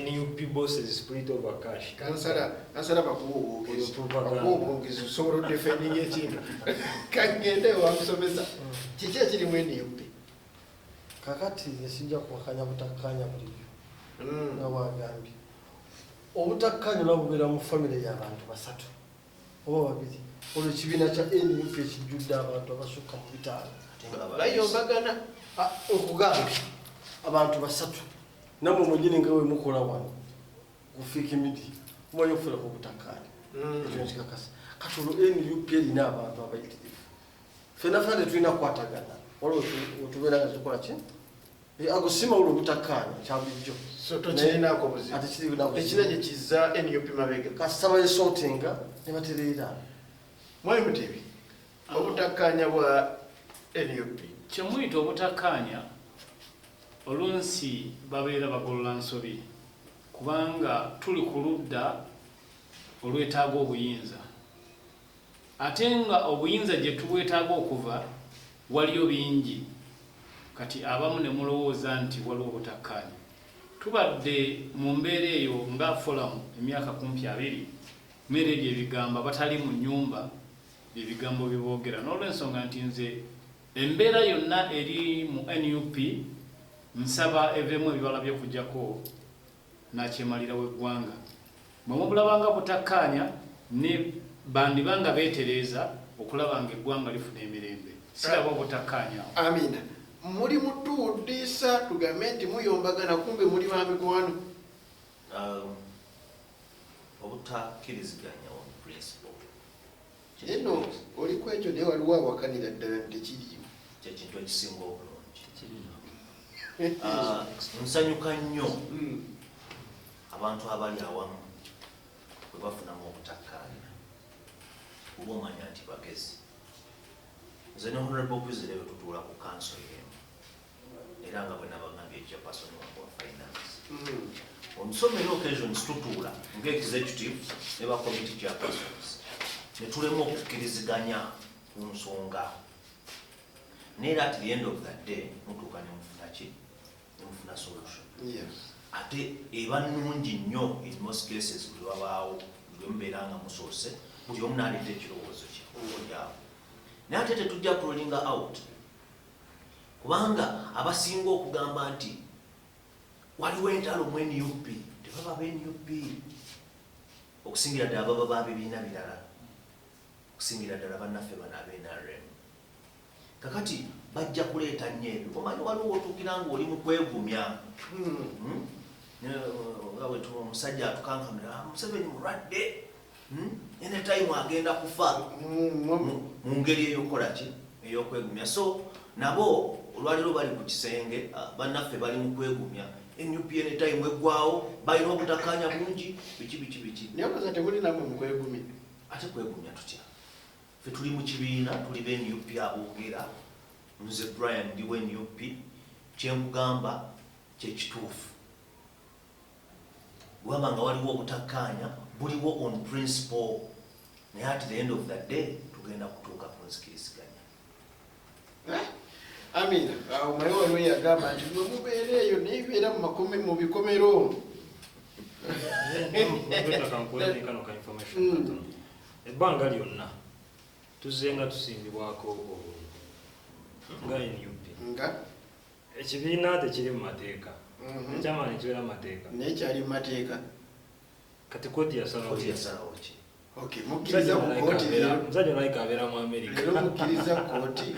NUP bosses split over cash. Kansala bakubongezi osobola defending ekintu kagende wamusomesa kiki ekirimu NUP kakati nesijja kuwakanya butakkanya bulijjo nga bwagambye obutakkanya nabubeera mu famire y'abantu basatu oba babiri olwo ekibiina kya NUP ekijjudde abantu abasukka mu bitaano bayombagana okugambye abantu basatu namwe mwenyini nga wemukola wano kufiika emidi mumanyi okufuna ku butakkanya ekyo nkikakasa kati olwo NUP erina abantu abayitirivu ffenna ffenna tetulina kukwatagana olwo otubeera nga tukola ki agusima olwo obutakkanya kyabulijjo tokirinako buzibu ate kirina ekira gye kizza NUP mabega kasita bayesotinga ne batereera Mwai Mutebi obutakkanya bwa NUP kyemuyita obutakkanya olunsi babeera bagolola nsobi kubanga tuli ku ludda olwetaaga obuyinza ate nga obuyinza gye tubwetaaga okuva waliyo bingi kati abamu ne mulowooza nti waliwo obutakkanya tubadde mu mbeera eyo nga foramu emyaka 20 mmere ebyo ebigambo batali mu nnyumba ebigambo biboogera n'olw'ensonga nti nze embeera yonna eri mu NUP nsaba evemu ebibala by'okujjako nakyemalira w'eggwanga bwe mubulabanga butakkanya ne bandibanga beetereeza okulaba nga eggwanga lifuna emirembe siraba obutakkanya amina muli mutuudisa tugambe nti muyombagana kumbe muli bamikwano obutakkiriziganya on principle eno oliko ekyo naye waliwo awakanira ddala tekiriimu kyekintu ekisinga obulungi nsanyuka nnyo abantu abali awamu bwe bafunamu obutakkanya kuba omanya nti bagezi nze ne honorable president tutuula ku council emu era nga bwe nabagambye chairperson wa finance on so many occasions tutuula nga-executive ne ba-committee chairpersons ne tulema okukkiriziganya ku nsonga naye at the end of that day mutuuka ne mufuna ki ne mufuna solution ate eba nnungi nnyo in most cases buli wabaawo buli mubeera nga musoose buli omu n'aleeta ekirowoozo kye olyawo naye ate tetujja kurolinga out kubanga abasinga okugamba nti waliwo entalo mu NUP tebaba b'NUP okusingira ddala baba babibiina birala okusingira ddala bannaffe bano ab'NRM kakati bajja kuleeta nnyo ebyo omanyi waliwo otuukira nga oli mu kwegumya omusajja atukankamira Museveni mulwadde anytime agenda kufa mu ngeri ey'okukola ki ey'okwegumya so nabo olwaliro bali ku kisenge bannaffe bali mu kwegumya NUP anytime eggwawo balina obutakkanya bungi biki naye okoza temuli namwe mu kwegumya ate kwegumya tutya ffe tuli mu kibiina tuli b'NUP aboogera nze Brian ndi w'NUP kyenkugamba kyekituufu bwaba nga waliwo obutakkanya buliwo on principle naye at the end of that day tugenda kutuuka ku nzikiriziganya amina omaye waliwo yagamba nti mwe mubeera eyo nebeera mu bikomero ebbanga lyonna tuzze nga tusimbibwako nga NUP nga ekibiina tekiri mu mateeka ekyamaani kibeera mu mateeka naye kyali mu mateeka kati kooti yasalawo ki mukkiriza ku kooti musajja onaika abeera mu Amerika leero mukkiriza kooti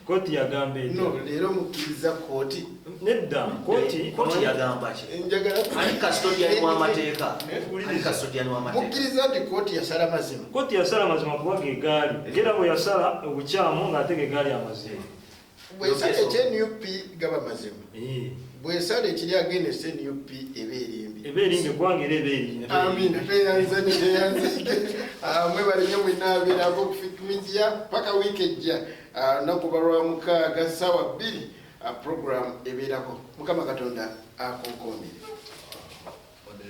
kooti yagamba no leero mukkiriza kooti nedda kooti yagamba ki njagala ani custodian w'amateeka ani custodian w'amateeka mukkiriza nti kooti yasala mazima kooti yasala mazima kuba gegaali era bwe yasala obukyamu ng'ate gegaali amazima bwesala ekya-NUP gaba mazima bwesala ekiri agenest NUP eba erimbi eggwanga era eba erimbi amina teyanzike mwebale nnyo mwenaabeerako okufikimidia paka wiiki ejja nakuba lwa 6 ssaawa 2 program ebeerako mukama katonda akonkoomere